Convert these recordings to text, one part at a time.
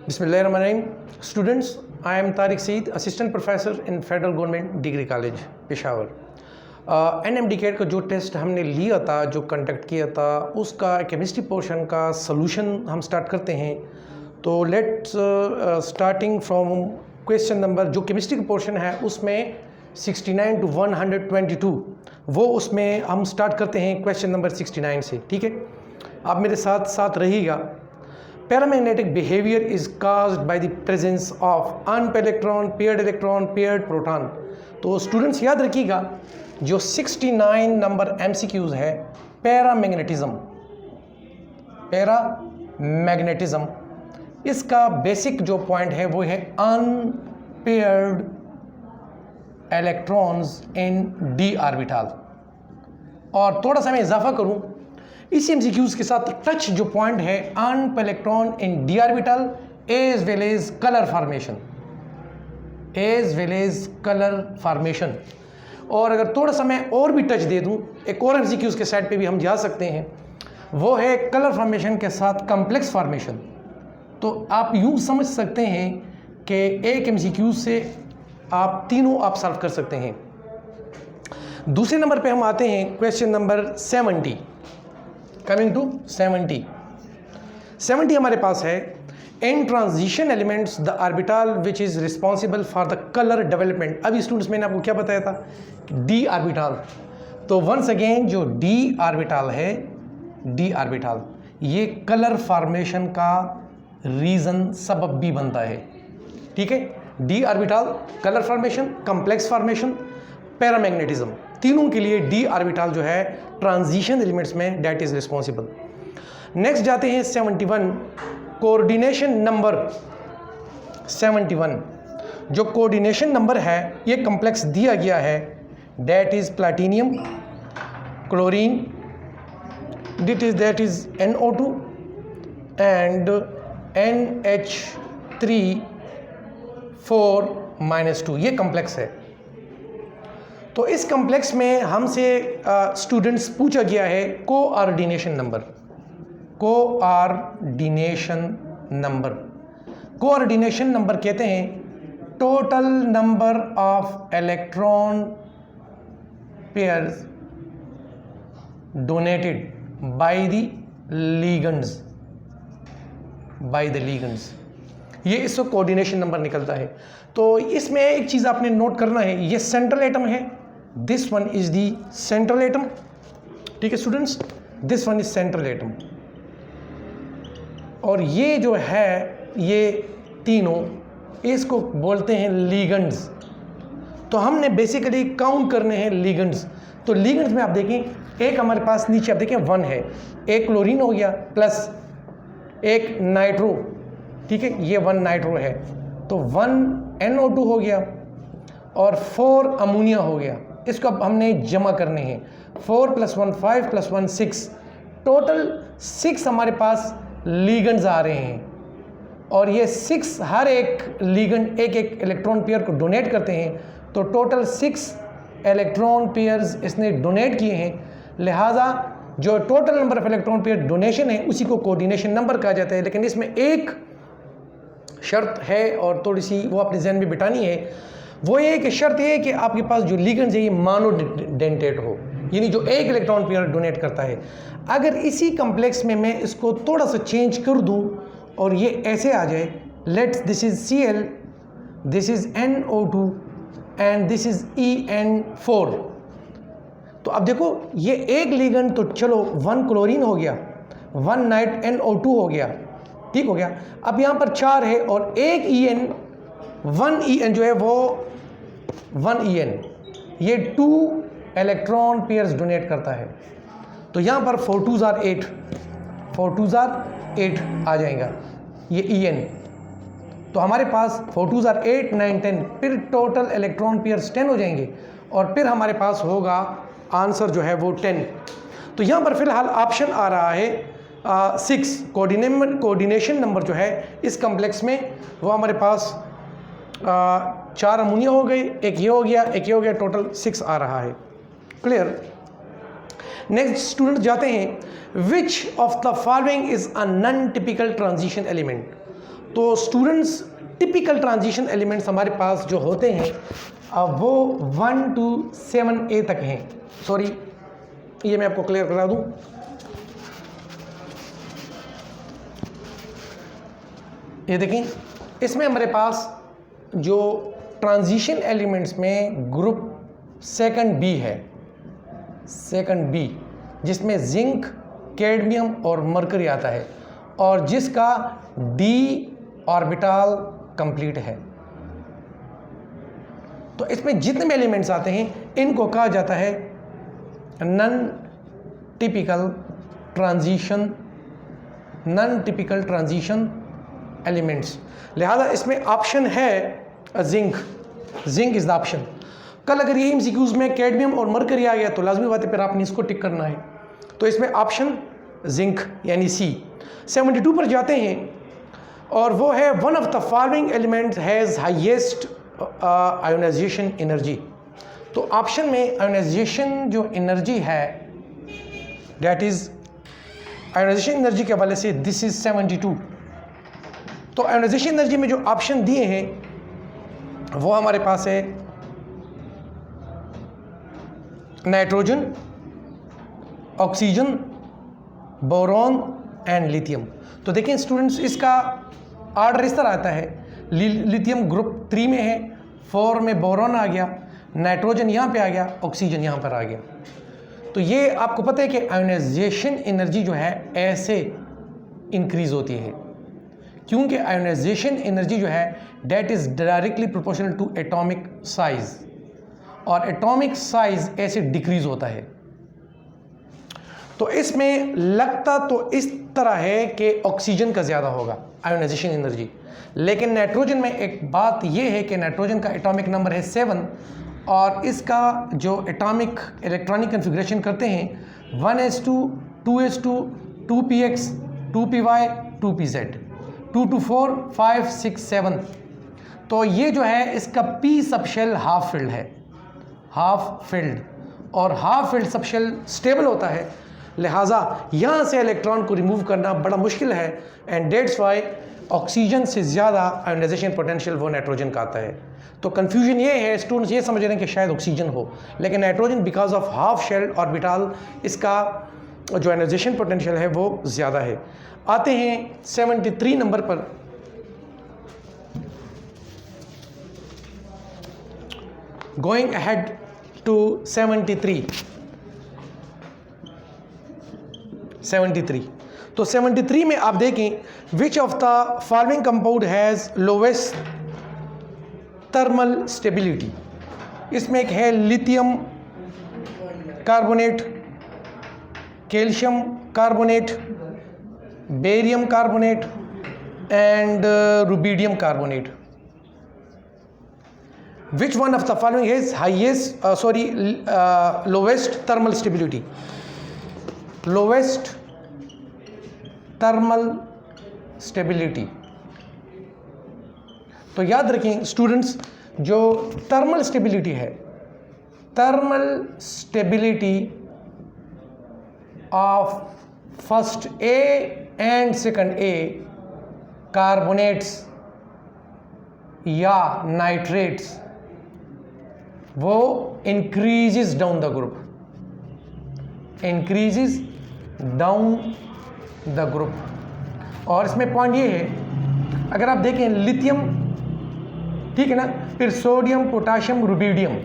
Bismillahirrahmanirrahim. Students, I am Tariq Saeed, Assistant Professor in Federal Government Degree College, Peshawar. NMDCAT का जो test हमने लिया था, जो कंडक्ट किया था, उसका केमिस्ट्री पोर्शन का सॉल्यूशन हम स्टार्ट करते हैं। तो let's starting from question number, जो केमिस्ट्री का पोर्शन है उसमें 69 to 122, वो उसमें हम स्टार्ट करते हैं क्वेश्चन नंबर 69 से। ठीक है, आप मेरे साथ साथ रहिएगा। Paramagnetic behaviour is caused by the presence of unpaired electron, paired proton. तो स्टूडेंट्स याद रखिएगा, जो 69 नंबर MCQs है, पैरामैग्नेटिज्म, इसका बेसिक जो पॉइंट है वो है unpaired electrons in d orbital. और थोड़ा सा मैं इजाफा करूं, इसी MCQs के साथ टच जो पॉइंट है unpaired electron in d orbital as well as colour formation, और अगर थोड़ा सा मैं और भी टच दे दूं, एक और MCQs के साइड पे भी हम जा सकते हैं, वो है कलर फॉर्मेशन के साथ कॉम्प्लेक्स फॉर्मेशन। तो आप यूँ समझ सकते हैं कि एक MCQ से आप तीनों आप सॉल्व कर सकते हैं। दूसरे नंबर पे हम आते हैं क्वेश्चन नंबर 70। कमिंग टू 70 हमारे पास है, इन transition elements the orbital which is responsible for the colour development. अभी स्टूडेंट्स मैंने आपको क्या बताया था, d ऑर्बिटल। तो वंस अगेन जो d ऑर्बिटल है, d ऑर्बिटल ये कलर फॉर्मेशन का रीजन सबब भी बनता है। ठीक है, d orbital, colour formation, complex formation, paramagnetism, तीनों के लिए d ऑर्बिटल जो है ट्रांजिशन एलिमेंट्स में डेट इज रिस्पॉन्सिबल। नेक्स्ट जाते हैं 71, कोऑर्डिनेशन नंबर 71। जो कोऑर्डिनेशन नंबर है ये कॉम्प्लेक्स दिया गया है, that is platinum, chlorine, that is NO2 and NH3 4-2, ये कॉम्प्लेक्स है। तो इस कॉम्प्लेक्स में हमसे स्टूडेंट्स पूछा गया है कोऑर्डिनेशन नंबर। कोऑर्डिनेशन नंबर कहते हैं total number of electron pairs donated by the ligands, ये इसको कोऑर्डिनेशन नंबर निकलता है। तो इसमें एक चीज़ आपने नोट करना है, ये सेंट्रल एटम है, this one is the central atom. ठीक है students, this one is central atom, और ये जो है ये तीनों, इसको बोलते हैं लिगेंड्स। तो हमने बेसिकली काउंट करने हैं लिगेंड्स। तो लिगेंड्स में आप देखें, एक हमारे पास नीचे आप देखें 1 है, एक क्लोरीन हो गया प्लस एक नाइट्रो। ठीक है, ये 1 नाइट्रो है, तो 1 NO2 हो गया और 4 अमोनिया हो गया। इसको अब हमने जमा करने हैं, 4 + 1 5 + 1 6, टोटल 6 हमारे पास लिगेंड्स आ रहे हैं। और ये 6 हर एक लिगेंड एक इलेक्ट्रॉन पेयर को डोनेट करते हैं, तो टोटल 6 इलेक्ट्रॉन पेयर्स इसने डोनेट किए हैं। लिहाजा जो total number of electron pair donation है उसी को कोऑर्डिनेशन नंबर कहा जाता है। लेकिन इसमें एक शर्त है और थोड़ी सी वो अपने जहन में बिठानी है, वो ये कि शर्त ये है कि आपके पास जो लिगेंड्स है ये मोनोडेंटेट हो, यानी जो एक इलेक्ट्रॉन पेयर डोनेट करता है। अगर इसी कॉम्प्लेक्स में मैं इसको थोड़ा सा चेंज कर दूं और ये ऐसे आ जाए, let's this is Cl, this is NO2 and this is EN4। तो अब देखो, ये एक लिगेंड तो चलो 1 क्लोरीन हो गया, 1 नाइट NO2 हो गया, ठीक हो गया। अब यहाँ पर 4 है और एक EN, 1 EN जो है वो 1 EN, ये 2 इलेक्ट्रॉन पेयर्स डोनेट करता है। तो यहाँ पर 4 2s are 8, 4 2s are 8 आ जाएगा ये EN। तो हमारे पास 4 2s are 8 9 10, फिर टोटल इलेक्ट्रॉन पेयर्स 10 हो जाएंगे, और फिर हमारे पास होगा आंसर जो है वो 10। तो यहाँ पर फिलहाल ऑप्शन आ रहा है 6। कोऑर्डिनेशन नंबर जो है इस कॉम्प्लेक्स में वो हमारे पास 4 अमोनिया हो गई, एक ये हो गया, एक ये हो गया, टोटल 6 आ रहा है। क्लियर। नेक्स्ट स्टूडेंट जाते हैं, विच of the following is a non typical transition element. तो स्टूडेंट्स टिपिकल ट्रांजिशन एलिमेंट्स हमारे पास जो होते हैं वो 1 to 7A तक हैं। सॉरी, ये मैं आपको क्लियर करा दूं। ये देखें, इसमें हमारे पास जो ट्रांजिशन एलिमेंट्स में ग्रुप सेकंड बी है, सेकंड बी, जिसमें जिंक, कैडमियम और मरकरी आता है और जिसका डी ऑर्बिटल कंप्लीट है। तो इसमें जितने भी एलिमेंट्स आते हैं इनको कहा जाता है नॉन टिपिकल ट्रांजिशन एलिमेंट्स। लिहाजा इसमें ऑप्शन है जिंक इज द ऑप्शन। कल अगर ये एमसीक्यूज में कैडमियम और मरकरी आ गया तो लाजमी बात है फिर आपने इसको टिक करना है। तो इसमें ऑप्शन जिंक यानी सी। 72 पर जाते हैं और वो है one of the following element has highest ionisation energy. तो ऑप्शन में आयोनाइजेशन जो एनर्जी है दैट इज आयोनाइजेशन एनर्जी के हवाले से दिस इज 72। तो आयोनाइजेशन एनर्जी में जो ऑप्शन दिए हैं वो हमारे पास है nitrogen, oxygen, boron and lithium. तो देखें स्टूडेंट्स, इसका ऑर्डर इस तरह आता है, लिथियम ग्रुप 3 में है, 4 में बोरॉन आ गया, नाइट्रोजन यहाँ पे आ गया, ऑक्सीजन यहाँ पर आ गया। तो ये आपको पता है कि आयोनाइजेशन एनर्जी जो है ऐसे इंक्रीज होती है क्योंकि आयोनाइजेशन एनर्जी जो है that is directly proportional to atomic size और एटॉमिक साइज ऐसे डिक्रीज होता है। तो इसमें लगता तो इस तरह है कि ऑक्सीजन का ज़्यादा होगा आयोनाइजेशन एनर्जी, लेकिन नाइट्रोजन में एक बात यह है कि नाइट्रोजन का एटॉमिक नंबर है 7 और इसका जो एटॉमिक इलेक्ट्रॉनिक कन्फिग्रेशन करते हैं 1s2 2s2 2px 2py 2pz 224 5 6 7। तो ये जो है इसका p सबशेल हाफ फिल्ड है, हाफ फिल्ड, और हाफ फिल्ड सबशेल स्टेबल होता है। लिहाजा यहाँ से इलेक्ट्रॉन को रिमूव करना बड़ा मुश्किल है एंड डेट्स वाई ऑक्सीजन से ज़्यादा आयोनाइजेशन पोटेंशियल वो नाइट्रोजन का आता है। तो कन्फ्यूजन ये है, स्टूडेंट्स ये समझ रहे हैं कि शायद ऑक्सीजन हो, लेकिन nitrogen because of half shell orbital इसका जो आयोनाइजेशन पोटेंशियल है वो ज़्यादा है। आते हैं 73 नंबर पर। Going ahead to 73। तो 73 में आप देखें which of the following compound has lowest thermal stability. इसमें एक है lithium carbonate, calcium carbonate, barium carbonate and rubidium carbonate. Which one of the following has highest lowest thermal stability? Lowest thermal stability। तो याद रखें students, जो thermal stability है, thermal stability of first A and second A carbonates या nitrates वो increases down the group, increases down the group. और इसमें point ये है, अगर आप देखें लिथियम, ठीक है ना, फिर सोडियम, पोटाशियम, रुबिडियम,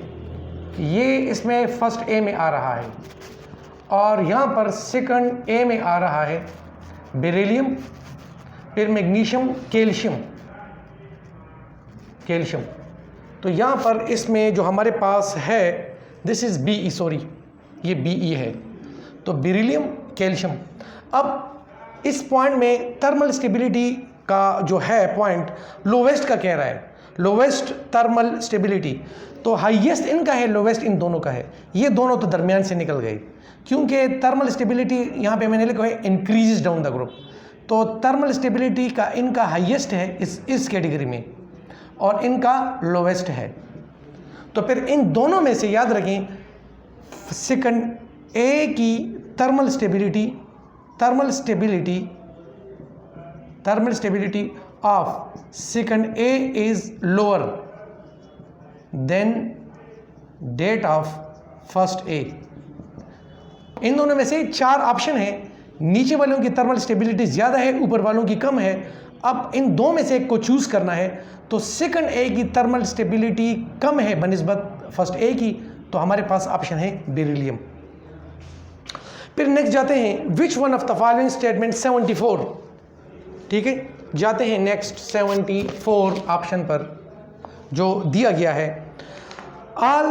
ये इसमें फर्स्ट ए में आ रहा है और यहाँ पर सेकंड ए में आ रहा है बेरिलियम, फिर मैग्नीशियम, कैल्शियम। तो यहाँ पर इसमें जो हमारे पास है दिस इज़ बी, सॉरी ये बी है, तो बेरिलियम, कैल्शियम। अब इस पॉइंट में थर्मल स्टेबिलिटी का जो है पॉइंट लोवेस्ट का कह रहा है, लोवेस्ट थर्मल स्टेबिलिटी। तो हाईएस्ट इनका है, लोवेस्ट इन दोनों का है। ये दोनों तो दरमियान से निकल गए क्योंकि थर्मल स्टेबिलिटी यहाँ पे मैंने लिखा है इंक्रीजेस डाउन द ग्रुप। तो थर्मल स्टेबिलिटी का इनका हाईएस्ट है इस कैटेगरी में और इनका लोवेस्ट है। तो फिर इन दोनों में से याद रखें सेकंड ए की thermal stability of second A is lower than that of first A. इन दोनों में से 4 ऑप्शन है, नीचे वालों की थर्मल स्टेबिलिटी ज़्यादा है, ऊपर वालों की कम है। अब इन दो में से एक को चूज़ करना है, तो सेकंड ए की थर्मल स्टेबिलिटी कम है बनिस्बत फर्स्ट ए की, तो हमारे पास ऑप्शन है बेरिलियम। फिर नेक्स्ट जाते हैं, which one of the following statement 74, ठीक है, जाते हैं नेक्स्ट 74 ऑप्शन पर जो दिया गया है। All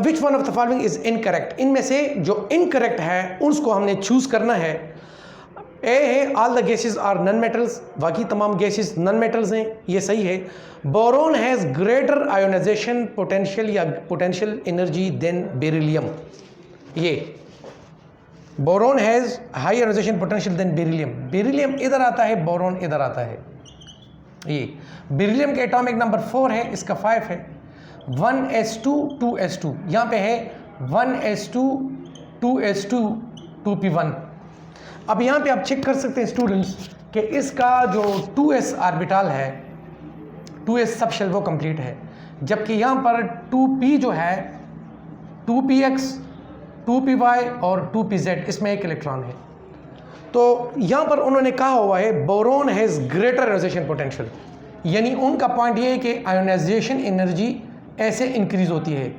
which one of the following is incorrect, इनमें से जो इनकरेक्ट है उसको हमने चूज करना है। ए है all the gases are non metals, बाकी तमाम गैसेस नॉन मेटल्स हैं, ये सही है। Boron has greater ionisation potential या पोटेंशियल एनर्जी देन बेरिलियम, ये boron has high ionisation potential than beryllium. Beryllium इधर आता है, बोरोन इधर आता है। ये बेरिलियम के एटॉमिक नंबर 4 है, इसका 5 है। 1s2 2s2, यहाँ पे है 1s2 2s2 2p1। अब यहाँ पे आप चेक कर सकते हैं स्टूडेंट्स कि इसका जो 2s ऑर्बिटल है, 2s सब शेल वो कंप्लीट है, जबकि यहाँ पर 2p जो है 2px 2py और 2pz, इसमें एक इलेक्ट्रॉन है। तो यहाँ पर उन्होंने कहा हुआ है boron has greater ionisation potential, यानी उनका पॉइंट ये है कि आयोनाइजेशन एनर्जी ऐसे इंक्रीज होती है,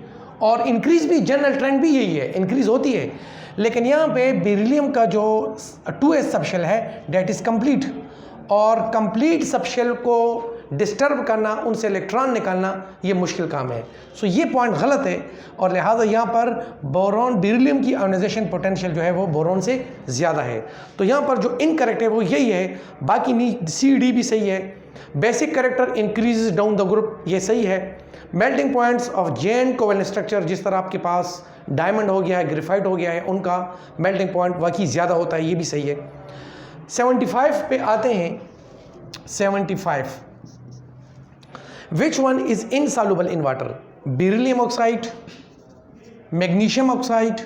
और इंक्रीज भी जनरल ट्रेंड भी यही है, इंक्रीज होती है। लेकिन यहाँ पे बेरिलियम का जो 2s सबशेल है डेट इज़ कंप्लीट, और कंप्लीट सबशेल को डिस्टर्ब करना, उनसे इलेक्ट्रॉन निकालना, ये मुश्किल काम है। सो ये पॉइंट गलत है, और लिहाजा यहाँ पर बोरोन बेरिलियम की आयोनाइजेशन पोटेंशियल जो है वो बोरोन से ज़्यादा है। तो यहाँ पर जो इनकरेक्ट है वो यही है, बाकी सी डी भी सही है। Basic character increase down the group, ये सही है। Melting points of giant covalent structure, जिस तरह आपके पास डायमंड हो गया है, ग्रेफाइट हो गया है, उनका मेल्टिंग पॉइंट वाकई ज़्यादा होता है, ये भी सही है। 75 पे आते हैं। 75 which one is insoluble in water, beryllium oxide, magnesium oxide,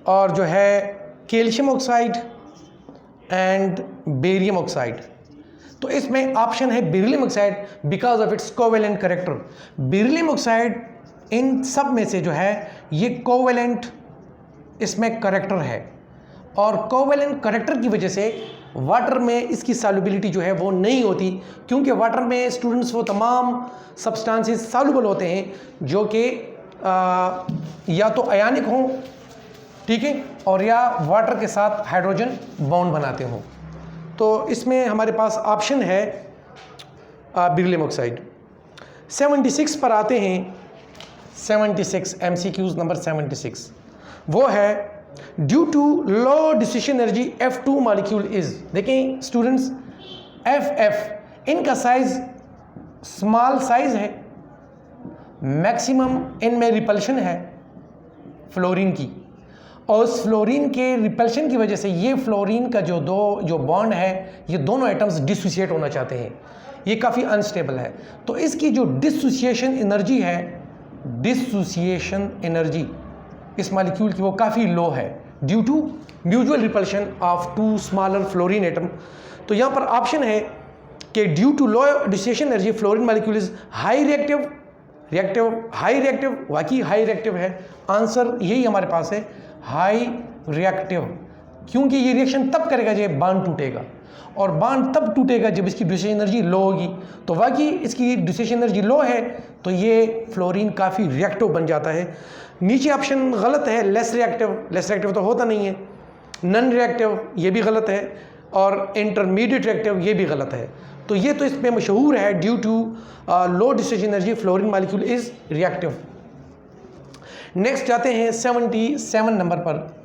और जो है calcium oxide and barium oxide. तो इसमें ऑप्शन है beryllium oxide because of its covalent character. Beryllium oxide इन सब में से जो है ये कोवेलेंट इसमें करेक्टर है, और कोवेलेंट करेक्टर की वजह से वाटर में इसकी सॉल्युबिलिटी जो है वो नहीं होती, क्योंकि वाटर में स्टूडेंट्स वो तमाम सब्सटेंसेस सॉल्युबल होते हैं जो कि या तो अयानिक हों, ठीक है, और या वाटर के साथ हाइड्रोजन बॉन्ड बनाते हों। तो इसमें हमारे पास ऑप्शन है बेरिलियम ऑक्साइड। 76 पर आते हैं। 76 MCQs नंबर 76 वो है due to low dissociation energy F2 molecule is. देखें स्टूडेंट्स, FF इनका साइज स्मॉल साइज है, मैक्सिमम इनमें रिपल्शन है फ्लोरीन की, और उस फ्लोरीन के रिपल्शन की वजह से ये फ्लोरीन का जो बॉन्ड है, ये दोनों एटम्स डिसोसिएट होना चाहते हैं, ये काफ़ी अनस्टेबल है। तो इसकी जो डिसोसिएशन एनर्जी है, डिसोसिएशन एनर्जी इस मॉलिक्यूल की वो काफ़ी लो है due to mutual repulsion of 2 smaller fluorine atom. तो यहाँ पर ऑप्शन है कि due to low dissociation energy fluorine molecule is high reactive, high reactive, वाकई हाई रिएक्टिव है। आंसर यही हमारे पास है, हाई रिएक्टिव, क्योंकि ये रिएक्शन तब करेगा जब बांड टूटेगा, और बांड तब टूटेगा जब इसकी डिसोसिएशन एनर्जी लो होगी। तो वाकई इसकी डिसोसिएशन एनर्जी लो है, तो ये फ्लोरीन काफ़ी रिएक्टिव बन जाता है। नीचे ऑप्शन गलत है, लेस रिएक्टिव तो होता नहीं है, नॉन रिएक्टिव ये भी गलत है, और इंटरमीडिएट रिएक्टिव ये भी गलत है। तो ये तो इसमें मशहूर है, due to low dissociation energy fluorine molecule is reactive. Next जाते हैं 77 नंबर पर,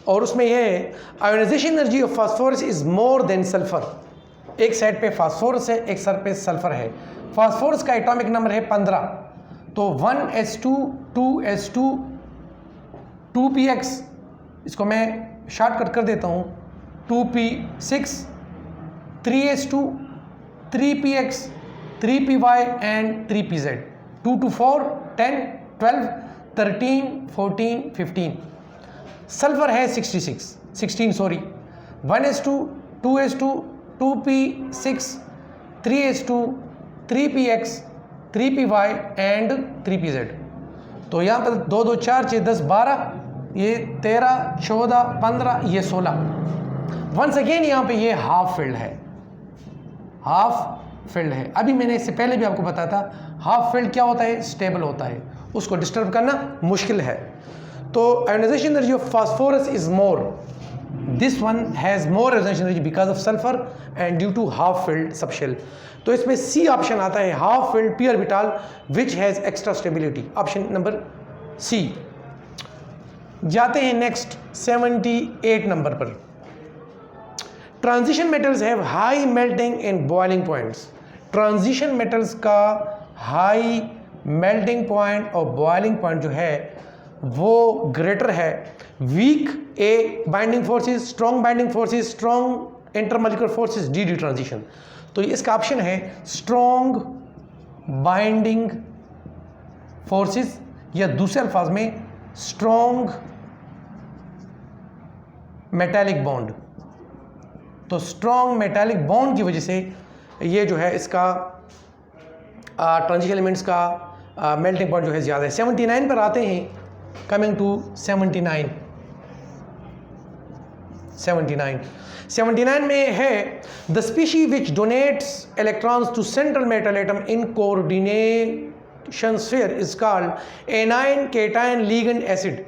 और उसमें यह है ionisation energy of phosphorus is more than sulphur. एक साइड पे फास्फोरस है, एक साइड पे सल्फर है। फास्फोरस का एटॉमिक नंबर है 15, तो 1s2 2s2 2px, इसको मैं शॉर्टकट कर देता हूँ, 2p6 3s2 3px 3py and 3pz, 2 to 4 10 12 13 14 15। Sulphur है 16 sorry, 1s2 2s2 2p6 3H2, 3Px, 3Py and 3Pz। तो यहाँ पर 2 2 4 6 10 12, ये 13 14 15, ये 16। वंस अगेन यहाँ पे ये हाफ फिल्ड है, हाफ फिल्ड है। अभी मैंने इससे पहले भी आपको बताया था हाफ फिल्ड क्या होता है, स्टेबल होता है, उसको डिस्टर्ब करना मुश्किल है। तो ionisation energy of phosphorus is more, this one has more ionisation energy because of sulphur and due to half filled subshell. तो इसमें सी ऑप्शन आता है, half filled P orbital which has extra stability, option number C. जाते हैं next 78 number पर। Transition metals have high melting and boiling points. Transition metals का high melting point और boiling point जो है वो ग्रेटर है। Week a binding forces, strong binding forces, strong intermolecular forces, D D transition. तो इसका option है स्ट्रॉन्ग बाइंडिंग फोर्सेस, या दूसरे अल्फाज में स्ट्रॉन्ग मेटालिक बॉन्ड। तो स्ट्रॉन्ग मेटालिक बॉन्ड की वजह से ये जो है इसका ट्रांजिशन एलिमेंट्स का मेल्टिंग पॉइंट जो है ज़्यादा है। 79 पर आते हैं, कमिंग टू 79 में है the species which donates electrons to central metal atom in coordination sphere is called anion, cation, ligand, acid.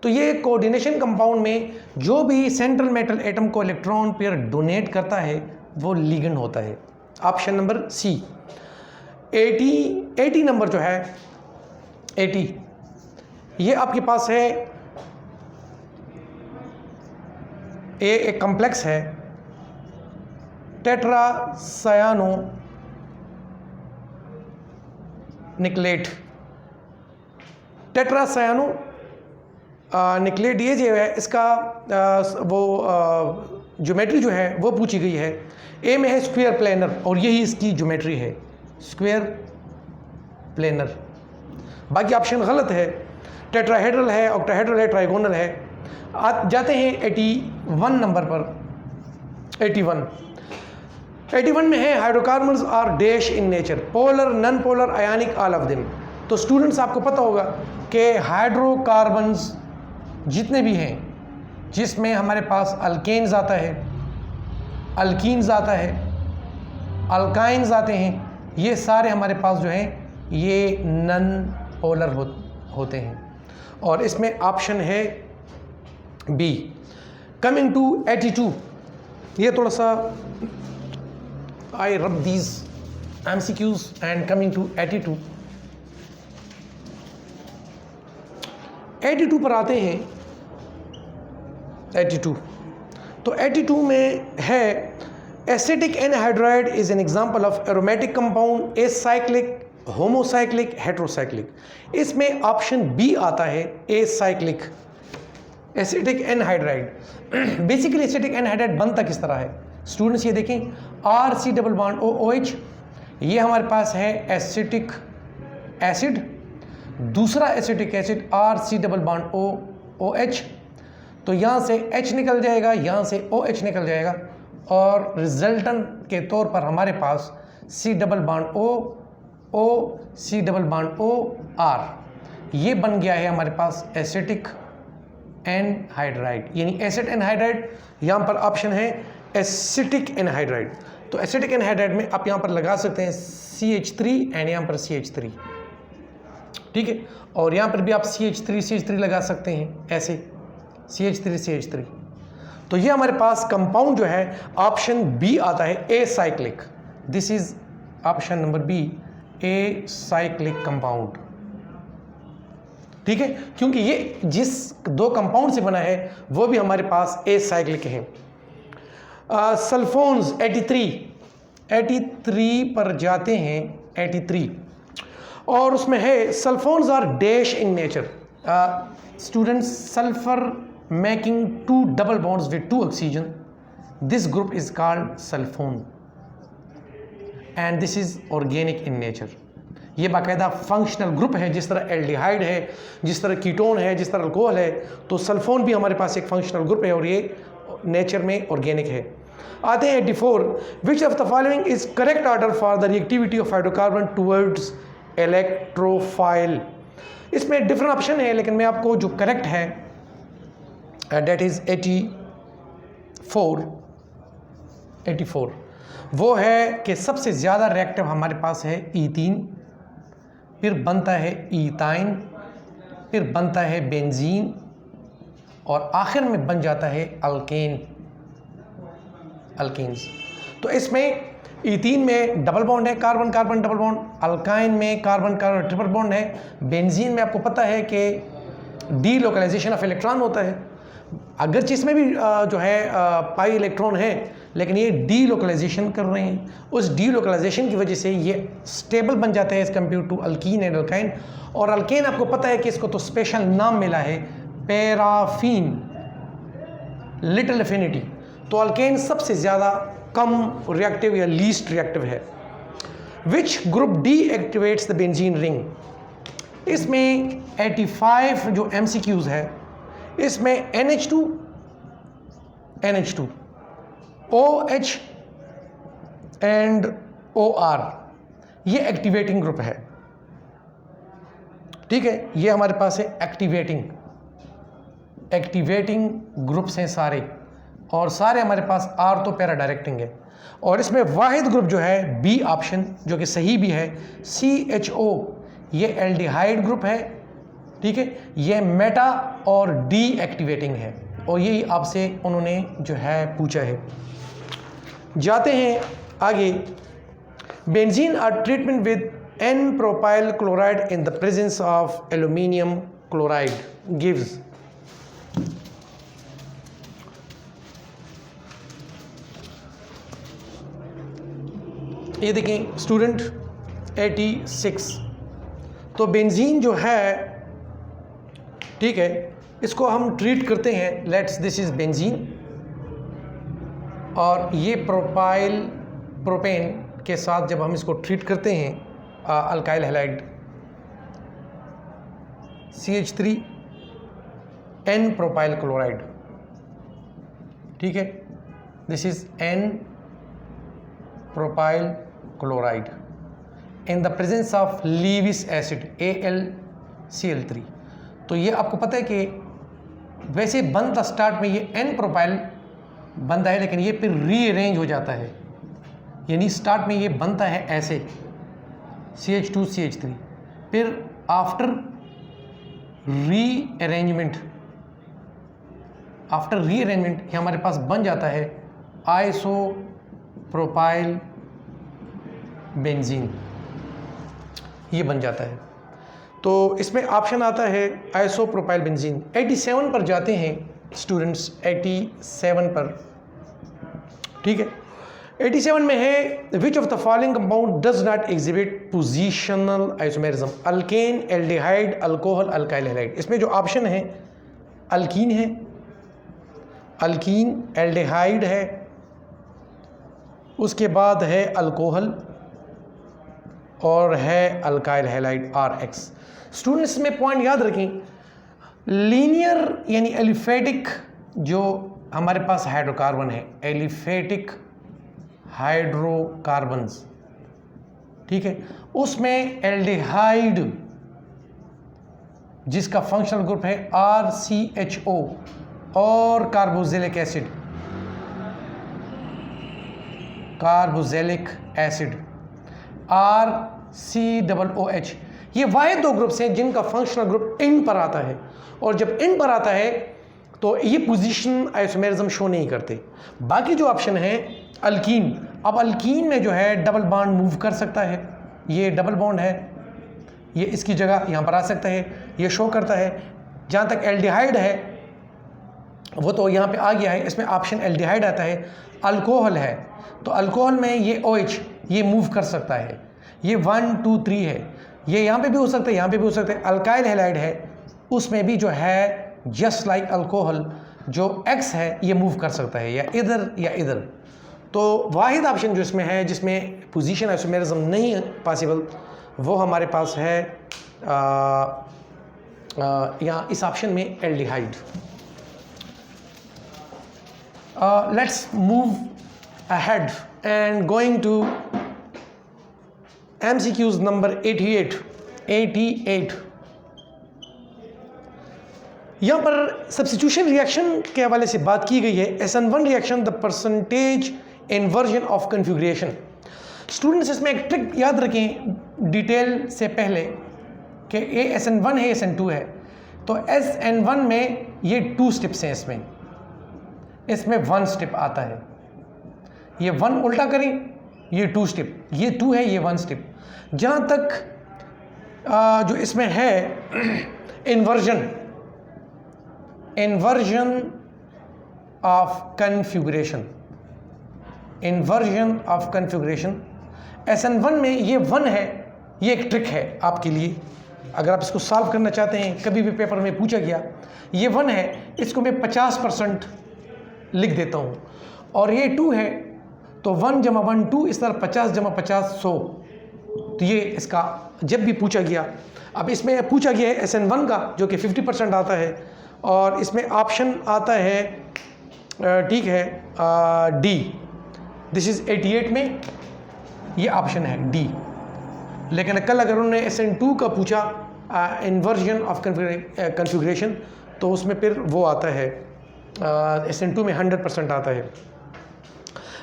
तो ये कोऑर्डिनेशन कंपाउंड में जो भी सेंट्रल मेटल एटम को इलेक्ट्रॉन पेयर डोनेट करता है वो लिगेंड होता है, ऑप्शन नंबर सी। 80 नंबर जो है 80, ये आपके पास है एक कॉम्प्लेक्स है टेट्रासायानो निकलेट। टेट्रासायानो निकलेट ये जो है इसका वो ज्योमेट्री जो है वो पूछी गई है। ए में है स्क्वायर प्लेनर और यही इसकी ज्योमेट्री है, स्क्वायर प्लेनर। बाकी ऑप्शन गलत है, टेट्राहेड्रल है, ऑक्टाहेड्रल है, ट्राइगोनल है। जाते हैं 81 नंबर पर। 81 में है hydrocarbons are dash in nature, polar, non polar, ionic, all of them. तो स्टूडेंट्स आपको पता होगा कि हाइड्रोकार्बन्स जितने भी हैं जिसमें हमारे पास अल्केन्स आता है, अल्कीन्स आता है, अल्काइन्स आते हैं, ये सारे हमारे पास जो हैं ये नॉन पोलर होते हैं और इसमें ऑप्शन है बी। कमिंग टू 82, ये थोड़ा सा I rub these MCQs and coming to 82 पर आते हैं। 82 तो 82 में है acetic anhydride is an example of aromatic compound, acyclic, homocyclic, heterocyclic. इसमें ऑप्शन बी आता है acyclic, acetic anhydride. Basically acetic anhydride बनता किस तरह है स्टूडेंट्स, ये देखें RC डबल बॉन्ड OH, ये हमारे पास है एसिटिक एसिड, दूसरा acetic acid RC double bond OH। तो यहाँ से H निकल जाएगा, यहाँ से OH निकल जाएगा और रिजल्टेंट के तौर पर हमारे पास C double bond O C double bond OR, ये बन गया है हमारे पास एसिटिक एनहाइड्राइड, यानी एसिड एनहाइड्राइड। यहाँ पर ऑप्शन है एसिटिक एनहाइड्राइड। तो एसिटिक एनहाइड्राइड में आप यहाँ पर लगा सकते हैं CH3 एंड यहाँ पर CH3, ठीक है। और यहाँ पर भी आप CH3 लगा सकते हैं ऐसे CH3। तो ये हमारे पास कंपाउंड जो है ऑप्शन बी आता है acyclic. This is option number B, acyclic compound, ठीक है, क्योंकि ये जिस दो कंपाउंड से बना है वो भी हमारे पास एसाइक्लिक हैं। सल्फोन्स 83 पर जाते हैं। 83 और उसमें है sulphones are dash in nature. Students, sulphur making 2 double bonds with 2 oxygen, this group is called sulfone and this is organic in nature। ये बाकायदा फंक्शनल ग्रुप है, जिस तरह एल्डिहाइड है, जिस तरह कीटोन है, जिस तरह अल्कोहल है, तो सल्फोन भी हमारे पास एक फंक्शनल ग्रुप है और ये नेचर में ऑर्गेनिक है। आते हैं 84, विच of the following is correct order for the reactivity of hydrocarbon towards electrophile. इसमें डिफरेंट ऑप्शन है, लेकिन मैं आपको जो करेक्ट है डेट इज 84 वो है कि सबसे ज़्यादा रिएक्टिव हमारे पास है ईथीन, फिर बनता है ईथाइन, फिर बनता है बेंजीन और आखिर में बन जाता है अल्केन्स। तो इसमें ईथीन में डबल बॉन्ड है, carbon carbon double bond, alkyne में कार्बन कार्बन ट्रिपल बॉन्ड है, बेंजीन में आपको पता है कि डी लोकलाइजेशन ऑफ इलेक्ट्रॉन होता है, अगरचे इसमें भी जो है पाई इलेक्ट्रॉन है, लेकिन ये डी लोकलाइजेशन कर रहे हैं। उस डी लोकलाइजेशन की वजह से ये स्टेबल बन जाते हैं as compare to alkene and alkyne. और अल्केन आपको पता है कि इसको तो स्पेशल नाम मिला है पैराफीन, लिटिल एफिनिटी। तो अल्केन सबसे ज़्यादा कम रिएक्टिव या लीस्ट रिएक्टिव है। Which group D activates the benzene ring. इसमें 85 जो MCQs है, इसमें NH2 OH एंड OR ये एक्टिवेटिंग ग्रुप है, ठीक है। ये हमारे पास है एक्टिवेटिंग ग्रुप्स हैं सारे, और सारे हमारे पास R तो पैरा डायरेक्टिंग है। और इसमें वाहिद ग्रुप जो है B ऑप्शन, जो कि सही भी है, CHO ये एल्डिहाइड ग्रुप है, ठीक है। ये मेटा और डी एक्टिवेटिंग है, और यही आपसे उन्होंने जो है पूछा है। जाते हैं आगे। Benzene are treatment with N propyl chloride in the presence of aluminium chloride gives. ये देखें स्टूडेंट 86। तो बेंजीन जो है, ठीक है, इसको हम ट्रीट करते हैं, लेट्स दिस इज बेंजीन, और ये प्रोपेन के साथ जब हम इसको ट्रीट करते हैं alkyl halide CH3 N propyl chloride, ठीक है, this is N propyl chloride in the presence of Lewis acid AlCl3। तो ये आपको पता है कि वैसे बनता स्टार्ट में ये N प्रोपाइल बनता है, लेकिन ये फिर रीअरेंज हो जाता है, यानी स्टार्ट में ये बनता है ऐसे CH2 CH3, फिर आफ्टर रीअरेंजमेंट ये हमारे पास बन जाता है आइसोप्रोपाइल बेंजीन, ये बन जाता है। तो इसमें ऑप्शन आता है आइसोप्रोपाइल बेंजीन। 87 पर जाते हैं स्टूडेंट्स, 87 पर, ठीक है। 87 में है which of the following compound does not exhibit positional isomerism. Alkane, aldehyde, alcohol, alkyl halide. इसमें जो ऑप्शन है अल्कीन है, अल्कीन, एल्डिहाइड है, उसके बाद है अल्कोहल और है अल्काइल हैलाइड RX। स्टूडेंट्स में पॉइंट याद रखें, लीनियर यानी एलिफेटिक जो हमारे पास हाइड्रोकार्बन है, एलिफेटिक हाइड्रोकार्बन्स, ठीक है, उसमें एल्डिहाइड जिसका फंक्शनल ग्रुप है RCHO और कार्बोक्सिलिक एसिड RCOOH, ये वाहिद दो ग्रुप्स हैं जिनका फंक्शनल ग्रुप इन पर आता है, और जब इन पर आता है तो ये पोजीशन आइसोमेरिज्म शो नहीं करते। बाकी जो ऑप्शन है अल्कीन, अब अल्कीन में जो है डबल बॉन्ड मूव कर सकता है, ये डबल बॉन्ड है, ये इसकी जगह यहाँ पर आ सकता है, ये शो करता है। जहाँ तक एल्डिहाइड है वो तो यहाँ पे आ गया है, इसमें ऑप्शन एल्डिहाइड आता है। अल्कोहल है तो अल्कोहल में ये OH ये मूव कर सकता है, ये 1 2 3 है, ये यहाँ पे भी हो सकता है, यहाँ पे भी हो सकता है। अल्काइल हैलाइड है, उसमें भी जो है जस्ट लाइक अल्कोहल जो X है ये मूव कर सकता है, या इधर या इधर। तो वाहिद ऑप्शन जो इसमें है जिसमें पोजीशन आइसोमेरिज्म नहीं है पॉसिबल, वो हमारे पास है यहाँ इस ऑप्शन में aldehyde. Let's move ahead and going to MCQs number 88। यहाँ पर सब्स्टिट्यूशन रिएक्शन के हवाले से बात की गई है। SN1 reaction the percentage inversion of configuration. Students इसमें एक ट्रिक याद रखें डिटेल से पहले कि ये SN1 है, SN2 है। तो SN1 में ये 2 स्टेप्स हैं, इसमें 1 स्टेप आता है। ये 1 उल्टा करें, ये 2 स्टेप, ये 2 है, ये 1 स्टेप। जहाँ तक जो इसमें है inversion of configuration, inversion of configuration SN1 में ये 1 है। ये एक ट्रिक है आपके लिए, अगर आप इसको सॉल्व करना चाहते हैं, कभी भी पेपर में पूछा गया, ये 1 है, इसको मैं 50% लिख देता हूँ। और ये 2 है, तो 1 जमा 1 2, इस तरह 50 जमा 50 100। तो ये इसका जब भी पूछा गया, अब इसमें पूछा गया है SN1 का जो कि 50% आता है, और इसमें ऑप्शन आता है ठीक है डी। दिस इज़ 88 में ये ऑप्शन है डी। लेकिन कल अगर उन्होंने SN2 का पूछा इन्वर्जन ऑफ कन्फिग्रेशन, तो उसमें फिर वो आता है SN2 में 100% आता है।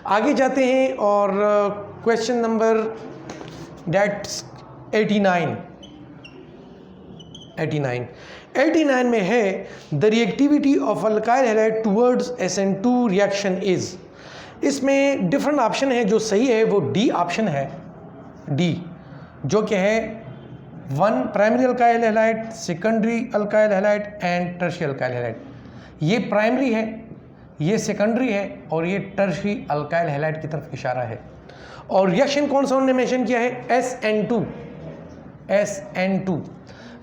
आगे जाते हैं और क्वेश्चन नंबर डेट्स 89 में है the reactivity of alkyl halide towards SN2 reaction is. इसमें डिफरेंट ऑप्शन है, जो सही है वो डी ऑप्शन है, डी, जो कि है 1 primary alkyl halide, secondary alkyl halide and tertiary alkyl halide. ये प्राइमरी है, ये सेकेंडरी है, और ये टर्शियरी अल्काइल हैलाइड की तरफ इशारा है। और रिएक्शन कौन सा उन्होंने मेंशन किया है? SN2।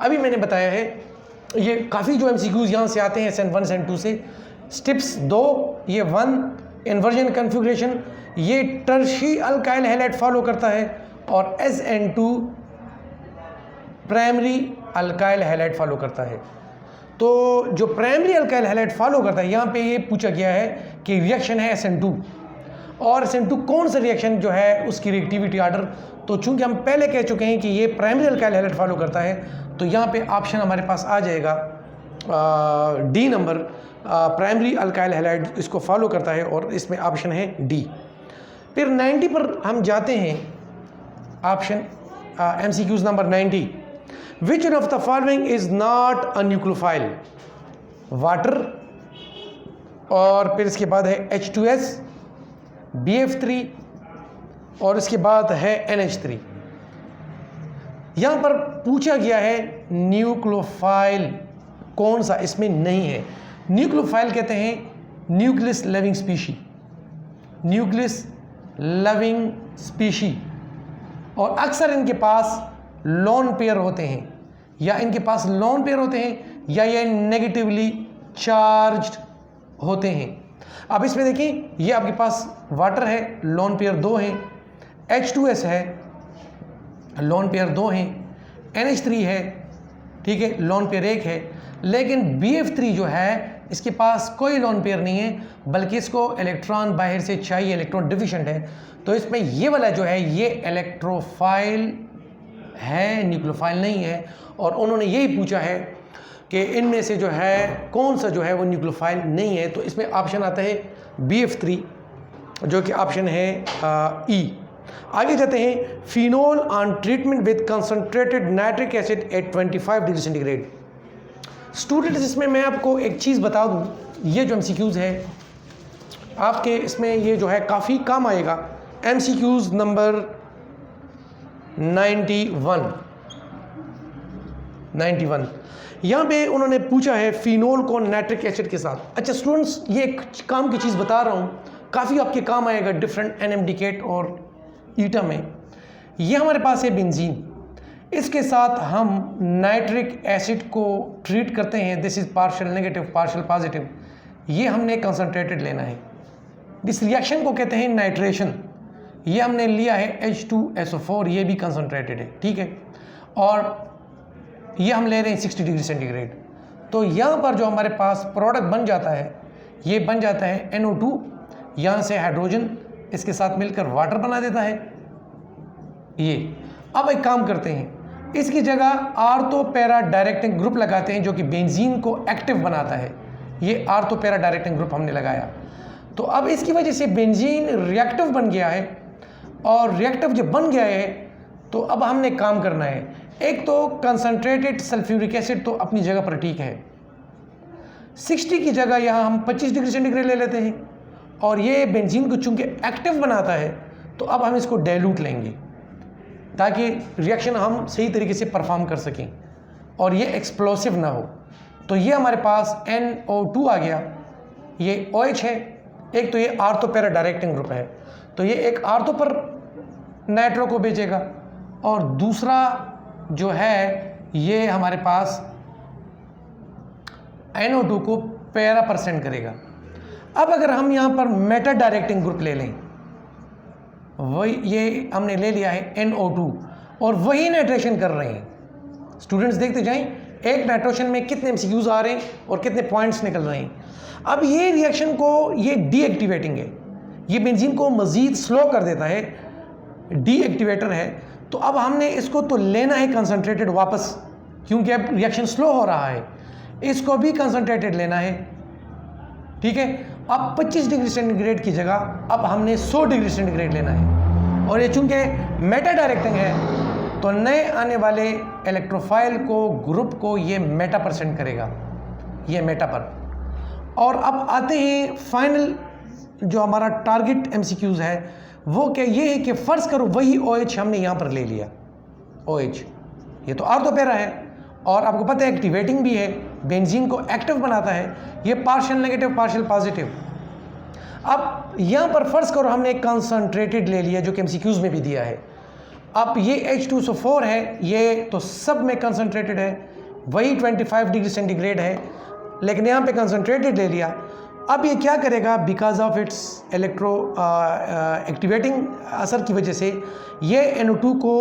अभी मैंने बताया है, ये काफ़ी जो MCQs यहाँ से आते हैं SN1 SN2 से। स्टेप्स 2, ये 1 इन्वर्जन कन्फिग्रेशन, ये टर्शियरी अल्काइल हैलाइड फॉलो करता है, और SN2 primary alkyl halide follow करता है। तो जो प्राइमरी अल्काइल हैलाइड फॉलो करता है, यहाँ पे ये पूछा गया है कि रिएक्शन है SN2, और SN2 कौन सा रिएक्शन जो है उसकी रिएक्टिविटी ऑर्डर। तो चूंकि हम पहले कह चुके हैं कि ये प्राइमरी अल्काइल हैलाइड फॉलो करता है, तो यहाँ पे ऑप्शन हमारे पास आ जाएगा D number, primary alkyl halide इसको फॉलो करता है, और इसमें ऑप्शन है डी। फिर 90 पर हम जाते हैं, option MCQs number 90। Which one of the following is not a nucleophile? Water, और फिर इसके बाद है H2S, BF3, और इसके बाद है NH3। यहाँ पर पूछा गया है न्यूक्लियोफाइल कौन सा इसमें नहीं है। न्यूक्लियोफाइल कहते हैं nucleus loving species, nucleus loving species, और अक्सर इनके पास लोन पेयर होते हैं, या इनके पास लोन पेयर होते हैं, या ये नेगेटिवली चार्ज्ड होते हैं। अब इसमें देखिए, ये आपके पास वाटर है, लोन पेयर 2 हैं, H2S है, लोन पेयर 2 हैं, NH3 है, ठीक है, लोन पेयर 1 है। लेकिन BF3 जो है, इसके पास कोई लोन पेयर नहीं है, बल्कि इसको इलेक्ट्रॉन बाहर से चाहिए, इलेक्ट्रॉन डिफिशिएंट है। तो इसमें ये वाला जो है ये इलेक्ट्रोफाइल है, न्यूक्लियोफाइल नहीं है। और उन्होंने यही पूछा है कि इनमें से जो है कौन सा जो है वो न्यूक्लियोफाइल नहीं है। तो इसमें ऑप्शन आता है BF3, जो कि ऑप्शन है ई। आगे जाते हैं, phenol on treatment with concentrated nitric acid at 25 degree centigrade. Students, इसमें मैं आपको एक चीज़ बता दूं, ये जो MCQs है आपके, इसमें ये जो है काफ़ी काम आएगा। MCQs नंबर 91 यहाँ पे उन्होंने पूछा है फिनोल को नाइट्रिक एसिड के साथ। अच्छा स्टूडेंट्स, ये एक काम की चीज़ बता रहा हूँ, काफ़ी आपके काम आएगा डिफरेंट NMDCAT और ईटा में। ये हमारे पास है बेंजीन, इसके साथ हम नाइट्रिक एसिड को ट्रीट करते हैं। This is partial negative, partial positive. ये हमने कंसनट्रेटेड लेना है। इस रिएक्शन को कहते हैं नाइट्रेशन। ये हमने लिया है H2SO4, ये भी कंसनट्रेटेड है, ठीक है, और ये हम ले रहे हैं 60 डिग्री सेंटीग्रेड। तो यहाँ पर जो हमारे पास प्रोडक्ट बन जाता है, ये बन जाता है NO2, यहाँ से हाइड्रोजन, इसके साथ मिलकर वाटर बना देता है ये। अब एक काम करते हैं, इसकी जगह आर्थो पैरा डायरेक्टिंग ग्रुप लगाते हैं जो कि बेंजीन को एक्टिव बनाता है। ये आर्थो पैरा डायरेक्टिंग ग्रुप हमने लगाया, तो अब इसकी वजह से बेंजीन रिएक्टिव बन गया है, और रिएक्टिव जब बन गया है तो अब हमने काम करना है। एक तो कंसनट्रेटेड सल्फ्यूरिक एसिड तो अपनी जगह पर ठीक है, 60 की जगह यहाँ हम 25 डिग्री सेंटीग्रेड ले लेते हैं, और ये बेंजीन को चूंकि एक्टिव बनाता है तो अब हम इसको डाइल्यूट लेंगे ताकि रिएक्शन हम सही तरीके से परफॉर्म कर सकें और ये एक्सप्लोसिव ना हो। तो ये हमारे पास NO2 आ गया, ये OH है, एक तो ये आर्थो पैरा डायरेक्टिंग ग्रुप है, तो ये एक आर्थो पर नाइट्रो को भेजेगा, और दूसरा जो है ये हमारे पास NO2 को पैरा पर सेंड करेगा। अब अगर हम यहाँ पर मेटा डायरेक्टिंग ग्रुप ले लें, वही ये हमने ले लिया है NO2 और वही नाइट्रेशन कर रहे हैं। स्टूडेंट्स देखते जाएं एक नाइट्रोशन में कितने MCQs आ रहे हैं और कितने पॉइंट्स निकल रहे हैं। अब ये रिएक्शन को ये डीएक्टिवेटिंग है, ये बेंजीन को मज़ीद स्लो कर देता है, डीएक्टिवेटर है। तो अब हमने इसको तो लेना है कंसनट्रेटेड वापस, क्योंकि अब रिएक्शन स्लो हो रहा है, इसको भी कंसनट्रेटेड लेना है, ठीक है। अब 25 डिग्री सेंटीग्रेड की जगह अब हमने 100 डिग्री सेंटीग्रेड लेना है, और ये चूंकि मेटा डायरेक्टिंग है तो नए आने वाले इलेक्ट्रोफाइल को ग्रुप को ये मेटा पर सेंड करेगा, ये मेटा पर। और अब आते हैं फाइनल जो हमारा टारगेट MCQs है, वो क्या ये है कि फ़र्ज करो वही OH हमने यहाँ पर ले लिया, OH ये तो आर्थो पैरा है और आपको पता है एक्टिवेटिंग भी है, बेंजीन को एक्टिव बनाता है, ये पार्शियल नेगेटिव पार्शियल पॉजिटिव। अब यहाँ पर फ़र्ज करो हमने एक कंसनट्रेटेड ले लिया जो कि MCQs में भी दिया है। अब ये H2SO4 है, ये तो सब में कंसनट्रेटेड है, वही 25 डिग्री सेंटीग्रेड है, लेकिन यहाँ पे कंसनट्रेटेड ले लिया। अब ये क्या करेगा, because of it's electro activating असर की वजह से ये NO2 को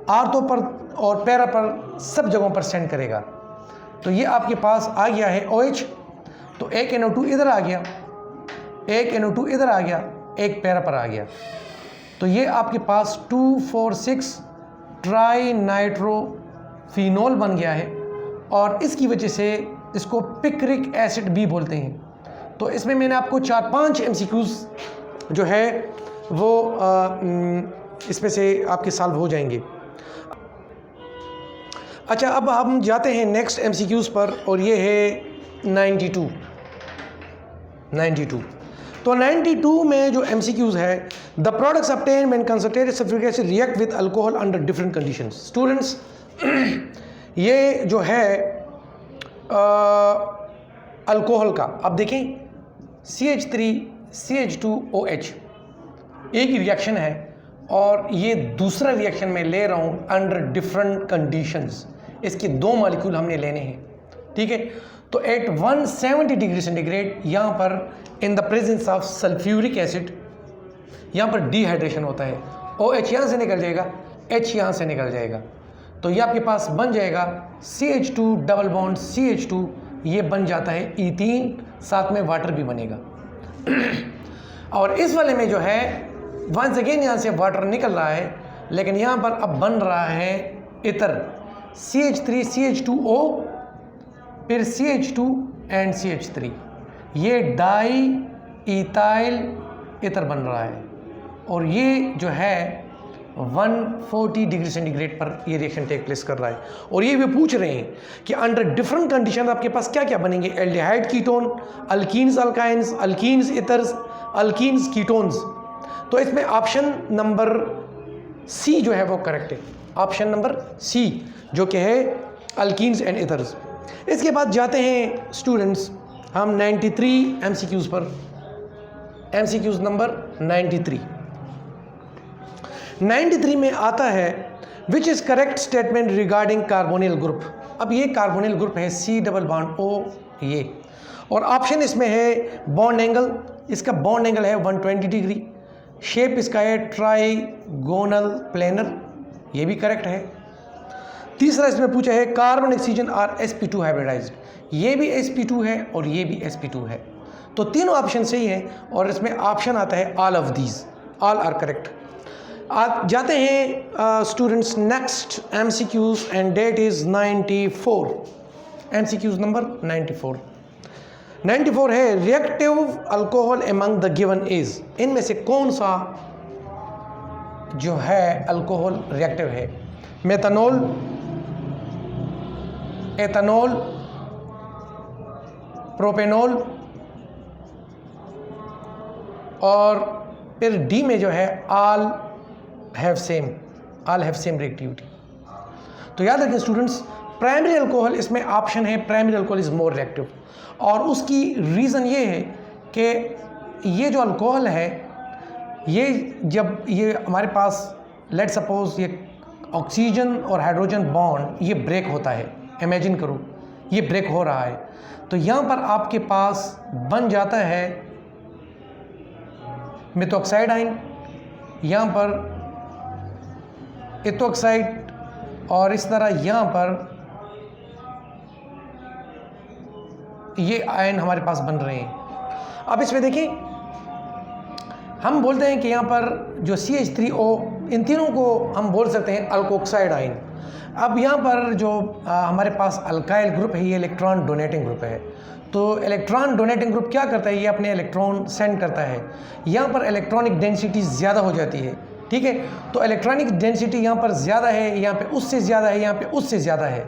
आर्थो पर और पैरा पर सब जगहों पर सेंड करेगा। तो ये आपके पास आ गया है OH, तो एक NO2 इधर आ गया, एक NO2 इधर आ गया, एक पैरा पर आ गया, तो ये आपके पास 2,4,6 ट्राई नाइट्रोफिनोल बन गया है, और इसकी वजह से इसको पिक्रिक एसिड भी बोलते हैं। तो इसमें मैंने आपको 4-5 MCQs जो है वो इसमें से आपके सॉल्व हो जाएंगे। अच्छा, अब हम जाते हैं नेक्स्ट MCQs पर, और ये है 92। तो 92 में जो MCQs है, the products obtained when concentrated sulphuric acid react with alcohol under different conditions. Students ये जो है अल्कोहल का, अब देखें CH3 CH2OH एक ही रिएक्शन है, और ये दूसरा रिएक्शन मैं ले रहा हूँ अंडर डिफरेंट कंडीशंस। इसके 2 मॉलिक्यूल हमने लेने हैं, ठीक है। तो एट 170 डिग्री सेंटीग्रेड यहाँ पर इन the presence of sulphuric acid यहाँ पर डिहाइड्रेशन होता है, OH यहाँ से निकल जाएगा, H यहाँ से निकल जाएगा, तो ये आपके पास बन जाएगा CH2 डबल बॉन्ड CH2, ये बन जाता है ईथीन, साथ में वाटर भी बनेगा। और इस वाले में जो है वंस अगेन यहाँ से वाटर निकल रहा है, लेकिन यहाँ पर अब बन रहा है इतर, CH3 CH2O, फिर CH2 एंड CH3, ये डाई इथाइल इतर बन रहा है, और ये जो है 140 डिग्री सेंटीग्रेड पर ये रिएक्शन टेक प्लेस कर रहा है। और ये भी पूछ रहे हैं कि अंडर डिफरेंट कंडीशन आपके पास क्या क्या बनेंगे, aldehyde ketone, alkenes alkynes, alkenes ethers, alkenes ketones. तो इसमें ऑप्शन नंबर C जो है वो करेक्ट है, ऑप्शन नंबर C जो कि है अल्कीन्स एंड इथर्स। इसके बाद जाते हैं स्टूडेंट्स हम 93 MCQs पर, MCQs नंबर 93 में आता है which is correct statement regarding carbonyl group. अब ये कार्बोनिल ग्रुप है C डबल बॉन्ड O ये, और ऑप्शन इसमें है बॉन्ड एंगल, इसका बॉन्ड एंगल है 120 डिग्री, शेप इसका है ट्राइगोनल प्लेनर, ये भी करेक्ट है। तीसरा इसमें पूछा है carbon oxygen are sp2 hybridised, ये भी sp2 है और ये भी sp2 है, तो तीनों ऑप्शन सही है, और इसमें ऑप्शन आता है all of these, all are correct. आप जाते हैं students next MCQs and that is 94। MCQs number 94 है reactive alcohol among the given is. इनमें से कौन सा जो है अल्कोहल रिएक्टिव है? मेथनॉल, एथनॉल, प्रोपेनॉल, और फिर डी में जो है ऑल हैव सेम रिएक्टिविटी। तो याद रखें स्टूडेंट्स, प्राइमरी अल्कोहल इसमें ऑप्शन है, primary alcohol is more reactive, और उसकी रीज़न ये है कि ये जो अल्कोहल है, ये जब ये हमारे पास लेट सपोज ये ऑक्सीजन और हाइड्रोजन बॉन्ड ये ब्रेक होता है, इमेजिन करो ये ब्रेक हो रहा है, तो यहाँ पर आपके पास बन जाता है मेथॉक्साइड आयन, यहाँ पर एथोक्साइड, और इस तरह यहाँ पर ये आयन हमारे पास बन रहे हैं। अब इसमें देखिए, हम बोलते हैं कि यहाँ पर जो CH3O, इन तीनों को हम बोल सकते हैं अल्कोक्साइड आयन। अब यहाँ पर जो हमारे पास अल्काइल ग्रुप है, ये इलेक्ट्रॉन डोनेटिंग ग्रुप है। तो इलेक्ट्रॉन डोनेटिंग ग्रुप क्या करता है? ये अपने इलेक्ट्रॉन सेंड करता है। यहाँ पर इलेक्ट्रॉनिक डेंसिटी ज़्यादा हो जाती है, ठीक है। तो इलेक्ट्रॉनिक डेंसिटी यहाँ पर ज़्यादा है, यहाँ पे उससे ज़्यादा है, यहाँ पे उससे ज़्यादा है।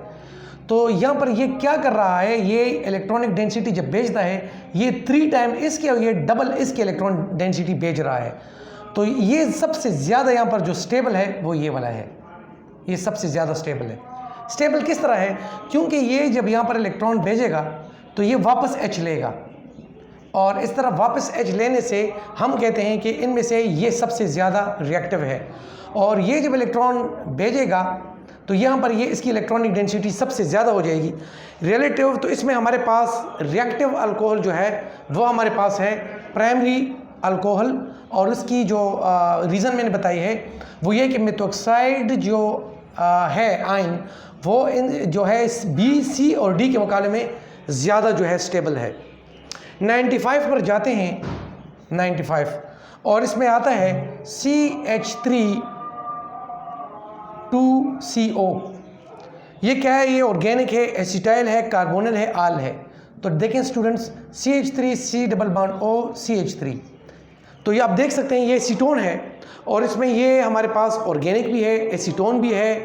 तो यहाँ पर ये क्या कर रहा है? ये इलेक्ट्रॉनिक डेंसिटी जब भेजता है, ये 3 टाइम इसके और ये डबल इसके इलेक्ट्रॉन डेंसिटी भेज रहा है। तो ये सबसे ज़्यादा यहाँ पर जो स्टेबल है वो ये वाला है, ये सबसे ज़्यादा स्टेबल है। स्टेबल किस तरह है? क्योंकि ये जब यहाँ पर इलेक्ट्रॉन भेजेगा तो ये वापस H लेगा, और इस तरह वापस H लेने से हम कहते हैं कि इनमें से ये सबसे ज़्यादा रिएक्टिव है। और ये जब इलेक्ट्रॉन भेजेगा तो यहाँ पर ये इसकी इलेक्ट्रॉनिक डेंसिटी सबसे ज़्यादा हो जाएगी। रिलेटिव, तो इसमें हमारे पास रिएक्टिव अल्कोहल जो है वो हमारे पास है प्राइमरी अल्कोहल, और उसकी जो रीज़न मैंने बताई है वो ये कि मेथॉक्साइड जो है आयन, वो इन जो है B, C और D के मुकाबले में ज़्यादा जो है स्टेबल है। 95 पर जाते हैं, 95, और इसमें आता है CH3 2CO। ये क्या है? ये ऑर्गेनिक है, एसिटाइल है, कार्बोनिल है, आल है। तो देखें students, CH3 C double bond O CH3, तो ये आप देख सकते हैं ये एसीटोन है, और इसमें ये हमारे पास ऑर्गेनिक भी है, एसीटोन भी है,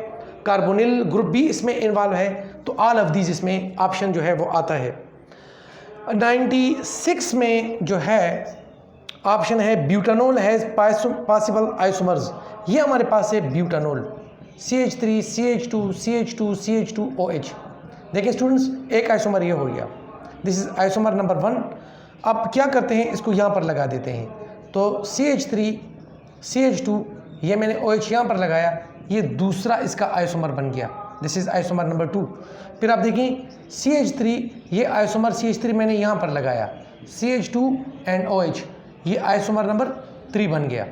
कार्बोनिल ग्रुप भी इसमें इन्वॉल्व है। तो ऑल ऑफ दीज इसमें ऑप्शन जो है वो आता है। 96 में जो है ऑप्शन है ब्यूटानॉल हैज़ पॉसिबल आइसोमर्स। ये हमारे पास है butanol, CH3 CH2 CH2 CH2OH। देखिए स्टूडेंट्स, एक आइसोमर ये हो गया, दिस इज आइसोमर नंबर 1। अब क्या करते हैं, इसको यहाँ पर लगा देते हैं। तो CH3 CH2, ये मैंने OH यहाँ पर लगाया, ये दूसरा इसका आइसोमर बन गया, दिस इज आइसोमर नंबर 2। फिर आप देखें CH3, ये आइसोमर CH3 मैंने यहाँ पर लगाया, CH2 एंड OH, ये आइसोमर नंबर 3 बन गया।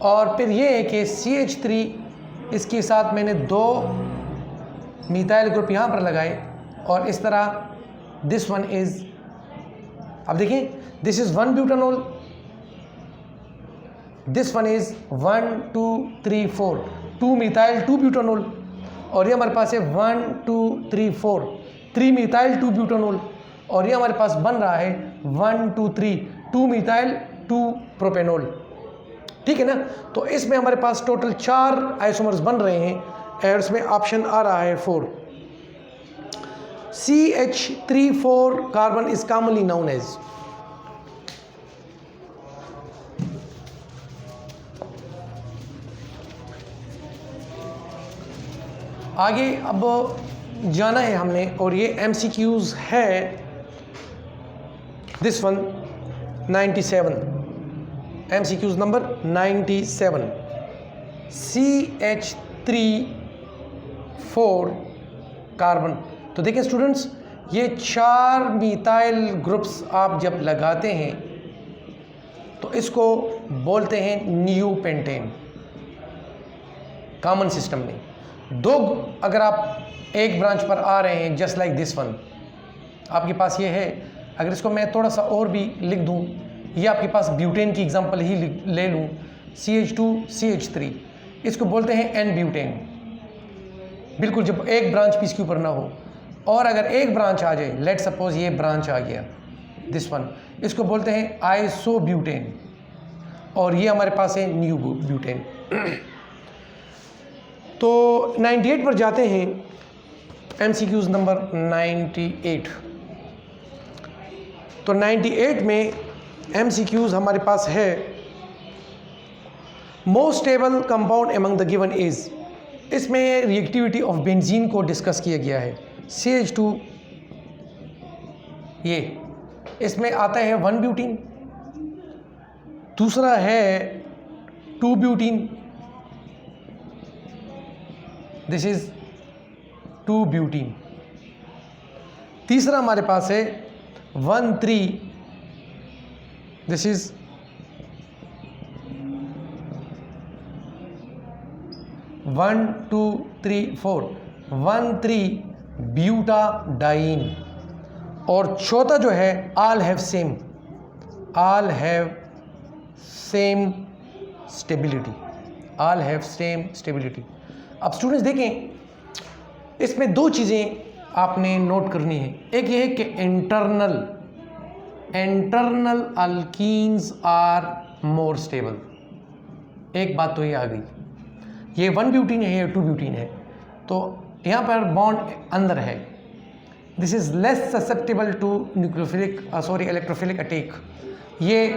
और फिर ये है कि CH3, इसके साथ मैंने 2 मिथाइल ग्रुप यहाँ पर लगाए, और इस तरह दिस वन इज, अब देखिए this is 1 butanol, this one is 1 2 3 4 2 methyl 2 butanol, और ये हमारे पास है 1 2 3 4 3 मिथाइल 2 ब्यूटानॉल, और ये हमारे पास बन रहा है 1 2 3 2 मिथाइल 2 प्रोपेनॉल, ठीक है ना। तो इसमें हमारे पास टोटल 4 आइसोमर्स बन रहे हैं, और इसमें ऑप्शन आ रहा है 4। CH3 carbon is commonly known as, आगे अब जाना है हमने, और ये MCQs है this one 97, MCQs number 97। CH3 carbon, तो देखिए स्टूडेंट्स, ये 4 मिथाइल ग्रुप्स आप जब लगाते हैं तो इसको बोलते हैं न्यू पेंटेन। कॉमन सिस्टम में 2 अगर आप एक ब्रांच पर आ रहे हैं, जस्ट लाइक दिस वन, आपके पास ये है, अगर इसको मैं थोड़ा सा और भी लिख दूं, ये आपके पास ब्यूटेन की एग्जांपल ही ले लूं, CH2CH3, इसको बोलते हैं एन ब्यूटेन। बिल्कुल जब एक ब्रांच भी इसके ऊपर ना हो, और अगर एक ब्रांच आ जाए, लेट सपोज ये ब्रांच आ गया दिस वन, इसको बोलते हैं आइसोब्यूटेन, और ये हमारे पास है न्यू ब्यूटेन। तो 98 पर जाते हैं, MCQs नंबर 98। तो 98 में MCQs हमारे पास है most stable compound among the given is. इसमें रिएक्टिविटी ऑफ बेंजीन को डिस्कस किया गया है। CH2 ये इसमें आता है 1 ब्यूटीन, दूसरा है 2 ब्यूटीन, दिस इज 2 ब्यूटीन, तीसरा हमारे पास है 1,3, दिस इज 1, 2, 3, 4, 1,3 ब्यूटाडाइन, और चौथा जो है all have same stability, all have same stability. अब स्टूडेंट्स देखें, इसमें दो चीज़ें आपने नोट करनी है। एक ये है कि internal alkenes are more stable. एक बात तो ये आ गई, ये 1 ब्यूटीन है, ये 2 ब्यूटीन है, तो यहाँ पर बॉन्ड अंदर है, this is less susceptible to electrophilic attack. ये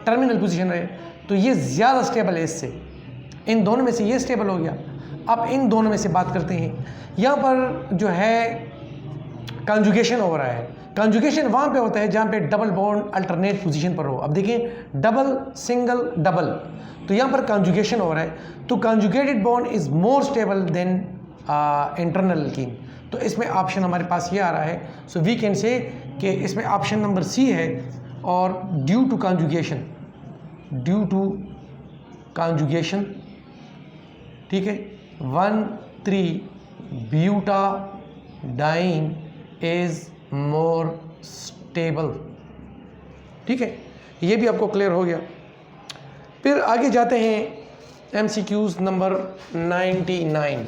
टर्मिनल पोजीशन है, तो ये ज़्यादा स्टेबल है इससे। इन दोनों में से ये स्टेबल हो गया। अब इन दोनों में से बात करते हैं। यहाँ पर जो है कंजुगेशन हो रहा है। कंजुगेशन वहाँ पे होता है जहाँ पे डबल बॉन्ड अल्टरनेट पोजीशन पर हो। अब देखिए, डबल सिंगल डबल, तो यहाँ पर कंजुगेशन हो रहा है, तो conjugated bond is more stable then internal alkyne. तो इसमें ऑप्शन हमारे पास ये आ रहा है। सो वी कैन से कि इसमें ऑप्शन नंबर C है, और ड्यू टू कंजुगेशन, ठीक है, 1,3 ब्यूटाडाइन इज मोर स्टेबल। ठीक है, ये भी आपको क्लियर हो गया। फिर आगे जाते हैं MCQs नंबर 99।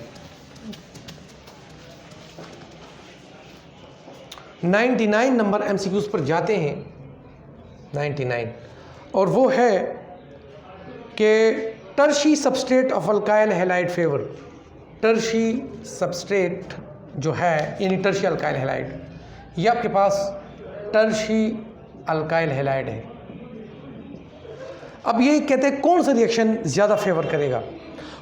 99 नंबर MCQs पर जाते हैं, 99, और वो है कि tertiary substrate of alkyl halide favour. Tertiary substrate जो है, यानी टर्शी अल्काइल हैलाइड, ये आपके पास टर्शी अल्काइल हैलाइड है। अब ये कहते हैं कौन सा रिएक्शन ज़्यादा फेवर करेगा।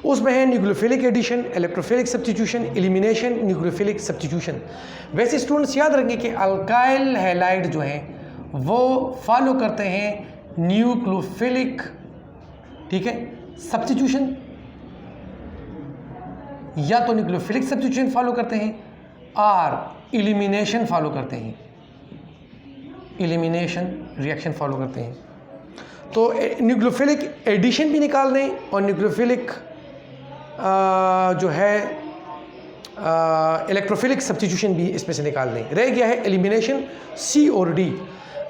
उसमें है nucleophilic addition, electrophilic substitution, elimination, nucleophilic substitution. वैसे स्टूडेंट्स याद रखेंगे कि अल्काइल हैलाइड जो हैं वो फॉलो करते हैं न्यूक्लियोफिलिक, ठीक है, सब्स्टिट्यूशन, या तो न्यूक्लियोफिलिक सब्स्टिट्यूशन फॉलो करते हैं और एलिमिनेशन फॉलो करते हैं, एलिमिनेशन रिएक्शन फॉलो करते हैं। तो न्यूक्लियोफिलिक एडिशन भी निकाल दें और न्यूक्लियोफिलिक जो है इलेक्ट्रोफिलिक सब्स्टिट्यूशन भी इसमें से निकाल दें। रह गया है एलिमिनेशन, C और D।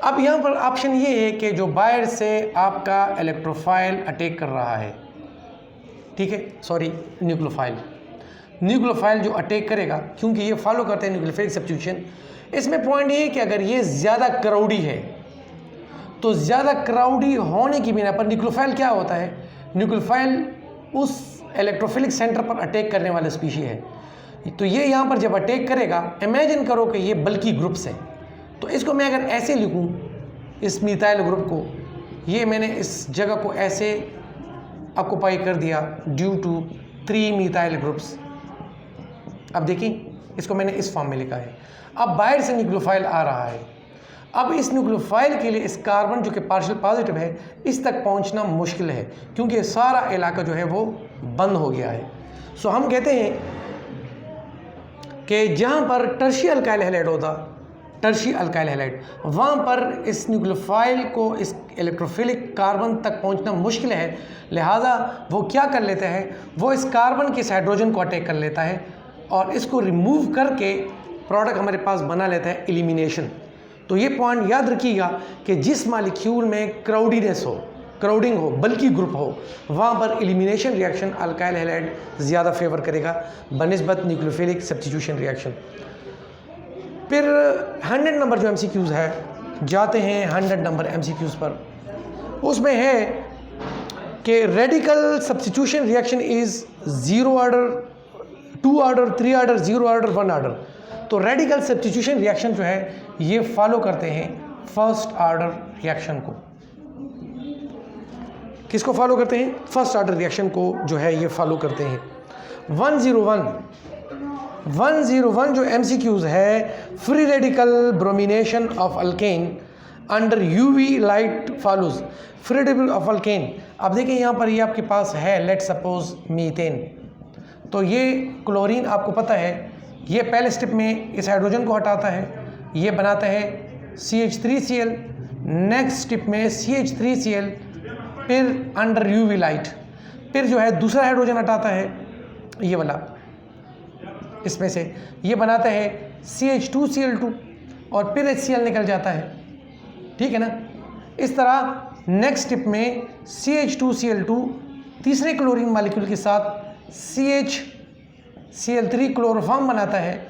अब यहाँ पर ऑप्शन ये है कि जो बाहर से आपका इलेक्ट्रोफाइल अटैक कर रहा है, ठीक है, सॉरी न्यूक्लियोफाइल जो अटैक करेगा, क्योंकि ये फॉलो करते हैं न्यूक्लियोफिलिक सब्स्टिट्यूशन। इसमें पॉइंट ये है कि अगर ये ज़्यादा क्राउडी है, तो ज़्यादा क्राउडी होने की बिना पर न्यूक्लियोफाइल क्या होता है, न्यूक्लियोफाइल उस इलेक्ट्रोफिलिक सेंटर पर अटैक करने वाला स्पीशी है। तो ये यहाँ पर जब अटैक करेगा, इमेजिन करो कि ये बल्कि ग्रुप्स हैं, तो इसको मैं अगर ऐसे लिखूँ, इस मिथाइल ग्रुप को, ये मैंने इस जगह को ऐसे ऑक्युपाई कर दिया ड्यू टू 3 मिथाइल ग्रुप्स। अब देखिए, इसको मैंने इस फॉर्म में लिखा है। अब बाहर से न्यूक्लियोफाइल आ रहा है। अब इस न्यूक्लियोफाइल के लिए इस कार्बन जो कि पार्शियल पॉजिटिव है, इस तक पहुंचना मुश्किल है, क्योंकि ये सारा इलाका जो है वो बंद हो गया है। सो हम कहते हैं कि जहाँ पर टर्शी अल्काइल हैलाइड होता, टर्शी अल्काइल हैलाइड, वहाँ पर इस न्यूक्लियोफाइल को इस इलेक्ट्रोफिलिक कार्बन तक पहुँचना मुश्किल है। लिहाजा वो क्या कर लेते हैं, वो इस कार्बन के इस हाइड्रोजन को अटैक कर लेता है और इसको रिमूव करके प्रोडक्ट हमारे पास बना लेता है एलिमिनेशन। तो ये पॉइंट याद रखिएगा कि जिस मालिक्यूल में क्राउडीनेस हो, क्राउडिंग हो, बल्कि ग्रुप हो, वहाँ पर एलिमिनेशन रिएक्शन अल्काइल हैलाइड ज़्यादा फेवर करेगा बनिस्बत न्यूक्लियोफिलिक सब्स्टिट्यूशन रिएक्शन। फिर 100 नंबर जो MCQs है, जाते हैं 100 नंबर MCQs पर। उसमें है कि radical substitution reaction is 0 order, 2 order, 3 order, 0 order, 1 order. तो रेडिकल सब्स्टिट्यूशन रिएक्शन जो है ये फॉलो करते हैं फर्स्ट ऑर्डर रिएक्शन को। किसको फॉलो करते हैं? फर्स्ट ऑर्डर रिएक्शन को जो है ये फॉलो करते हैं। 101 जो MCQs है, free radical bromination of alkane under UV light follows. Free radical of alkane, अब देखिए यहाँ पर ये आपके पास है, लेट सपोज मीथेन। तो ये क्लोरीन आपको पता है, ये पहले स्टेप में इस हाइड्रोजन को हटाता है, ये बनाता है CH3Cl, नेक्स्ट स्टेप में CH3Cl, फिर अंडर UV लाइट, फिर जो है दूसरा हाइड्रोजन हटाता है, ये वाला इसमें से, ये बनाता है CH2Cl2 और फिर HCl निकल जाता है, ठीक है ना। इस तरह नेक्स्ट स्टेप में CH2Cl2 तीसरे क्लोरीन मॉलिक्यूल के साथ CH Cl3 क्लोरोफॉर्म बनाता है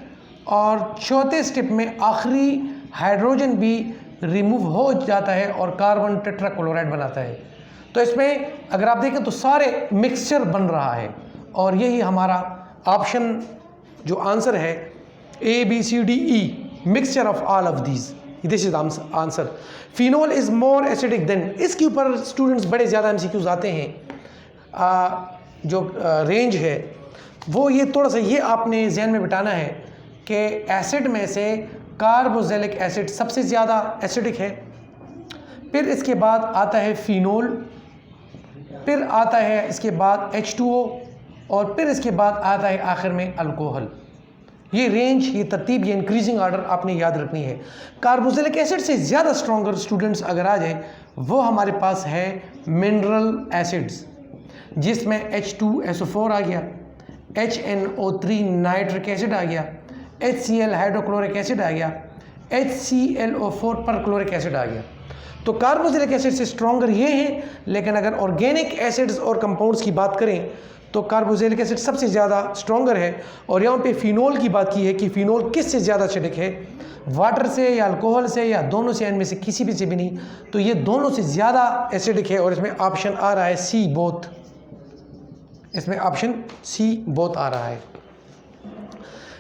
और चौथे स्टेप में आखिरी हाइड्रोजन भी रिमूव हो जाता है और कार्बन टेट्राक्लोराइड बनाता है। तो इसमें अगर आप देखें तो सारे मिक्सचर बन रहा है और यही हमारा ऑप्शन जो आंसर है ABCDE, mixture of all of these, this is answer. Phenol is more acidic then, इसके ऊपर स्टूडेंट्स बड़े ज़्यादा MCQs आते हैं। जो रेंज है वो ये थोड़ा सा ये आपने जहन में बिठाना है कि एसिड में से कार्बोक्सिलिक एसिड सबसे ज़्यादा एसिडिक है, फिर इसके बाद आता है फिनोल, फिर आता है इसके बाद H2O और फिर इसके बाद आता है आखिर में अल्कोहल। ये रेंज, ये तरतीब, ये इंक्रीजिंग ऑर्डर आपने याद रखनी है। कार्बोक्सिलिक एसिड से ज़्यादा स्ट्रॉन्गर स्टूडेंट्स अगर आ जाए वो हमारे पास है मिनरल एसिड्स, जिसमें H2SO4 आ गया, HNO3 नाइट्रिक एसिड आ गया, HCl हाइड्रोक्लोरिक एसिड आ गया, HClO4 परक्लोरिक एसिड आ गया। तो कार्बोक्सिलिक एसिड से स्ट्रॉन्गर ये हैं, लेकिन अगर ऑर्गेनिक एसिड्स और कंपाउंड्स की बात करें तो कार्बोक्सिलिक एसिड सबसे ज़्यादा स्ट्रॉन्गर है। और यहाँ पे फिनोल की बात की है कि फिनोल किससे ज़्यादा एसिडिक है, वाटर से या अल्कोहल से या दोनों से, इनमें से किसी भी से भी नहीं, तो ये दोनों से ज़्यादा एसिडिक है और इसमें ऑप्शन आ रहा है C बोथ, इसमें ऑप्शन C बोथ आ रहा है।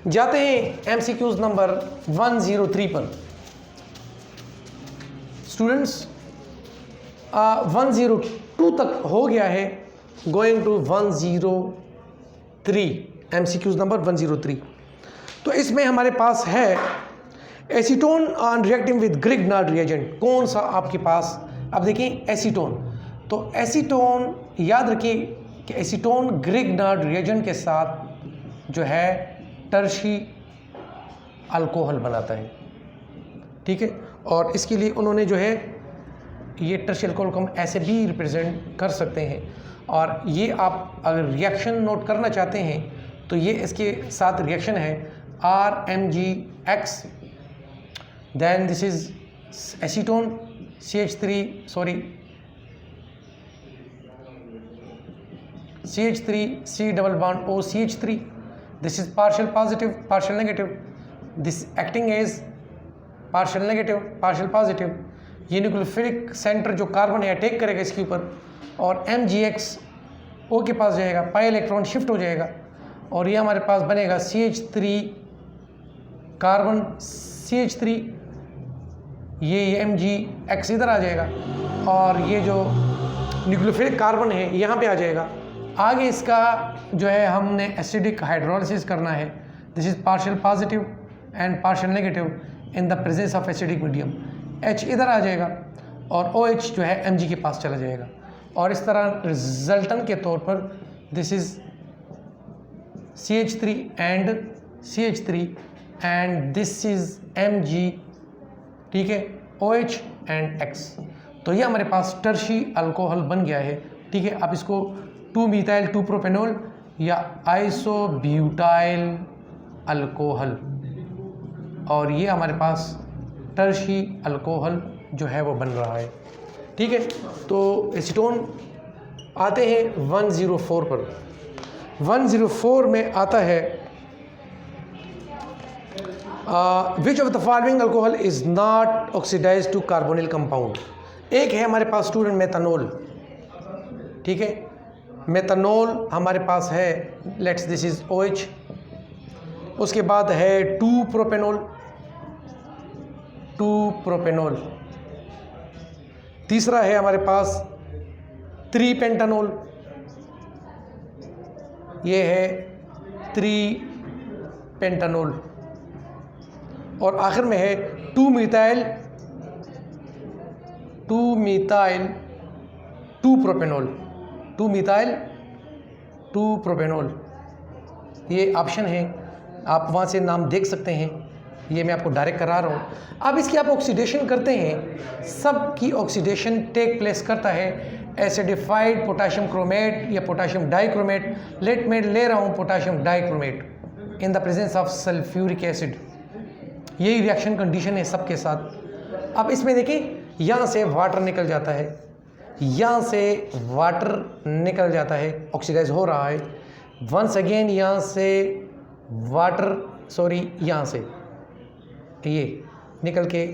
जाते हैं MCQs नंबर 103 पर। स्टूडेंट्स 102 तक हो गया है, गोइंग टू 103, MCQs नंबर 103। तो इसमें हमारे पास है acetone on reacting with Grignard reagent. कौन सा आपके पास, अब देखिए एसीटोन, तो एसीटोन याद रखिए कि एसीटोन ग्रिग्नार्ड रिएजेंट के साथ जो है टर्शी अल्कोहल बनाता है, ठीक है। और इसके लिए उन्होंने जो है ये टर्शी अल्कोहल को हम ऐसे भी रिप्रेजेंट कर सकते हैं। और ये आप अगर रिएक्शन नोट करना चाहते हैं तो ये इसके साथ रिएक्शन है RMgX, then this is acetone CH3 double bond OCH3, this is partial positive, partial negative, this acting as partial negative, partial positive। ये न्यूक्लियोफिलिक सेंटर जो कार्बन है अटैक करेगा इसके ऊपर और MgX O के पास जाएगा, पाई इलेक्ट्रॉन शिफ्ट हो जाएगा और ये हमारे पास बनेगा CH3 कार्बन CH3, ये MgX इधर आ जाएगा और ये जो न्यूक्लियोफिलिक कार्बन है यहाँ पे आ जाएगा। आगे इसका जो है हमने एसिडिक हाइड्रोलिसिस करना है, this is partial positive and partial negative in the presence of acidic medium. H इधर आ जाएगा और OH जो है Mg के पास चला जाएगा और इस तरह रिजल्टेंट के तौर पर this is CH3 and this is Mg, ठीक है, OH एंड X। तो ये हमारे पास टर्शी अल्कोहल बन गया है, ठीक है। आप इसको 2-methyl 2-propanol या आइसोब्यूटाइल अल्कोहल, और ये हमारे पास टर्शी अल्कोहल जो है वो बन रहा है। ठीक है। तो एसीटोन आते हैं 104 पर। 104 में आता है which of the following alcohol is not oxidize to carbonyl compound. एक है हमारे पास स्टूडेंट मेथनॉल, ठीक है, मेथनॉल हमारे पास है, लेट्स दिस इज OH। उसके बाद है 2 प्रोपेनॉल। तीसरा है हमारे पास 3 पेंटानॉल, ये है 3 पेंटानॉल। और आखिर में है 2 मिथाइल 2 प्रोपेनॉल। ये ऑप्शन है, आप वहाँ से नाम देख सकते हैं, ये मैं आपको डायरेक्ट करा रहा हूँ। अब इसकी आप ऑक्सीडेशन करते हैं, सब की ऑक्सीडेशन टेक प्लेस करता है एसिडिफाइड पोटाशियम क्रोमेट या पोटाशियम डाइक्रोमेट। मैं ले रहा हूँ potassium dichromate in the presence of sulphuric acid. यही रिएक्शन कंडीशन है सबके साथ। अब इसमें देखिए, यहाँ से वाटर निकल जाता है, यहाँ से वाटर निकल जाता है, ऑक्सीडाइज हो रहा है। वंस अगेन यहाँ से वाटर, यहाँ से ये निकल के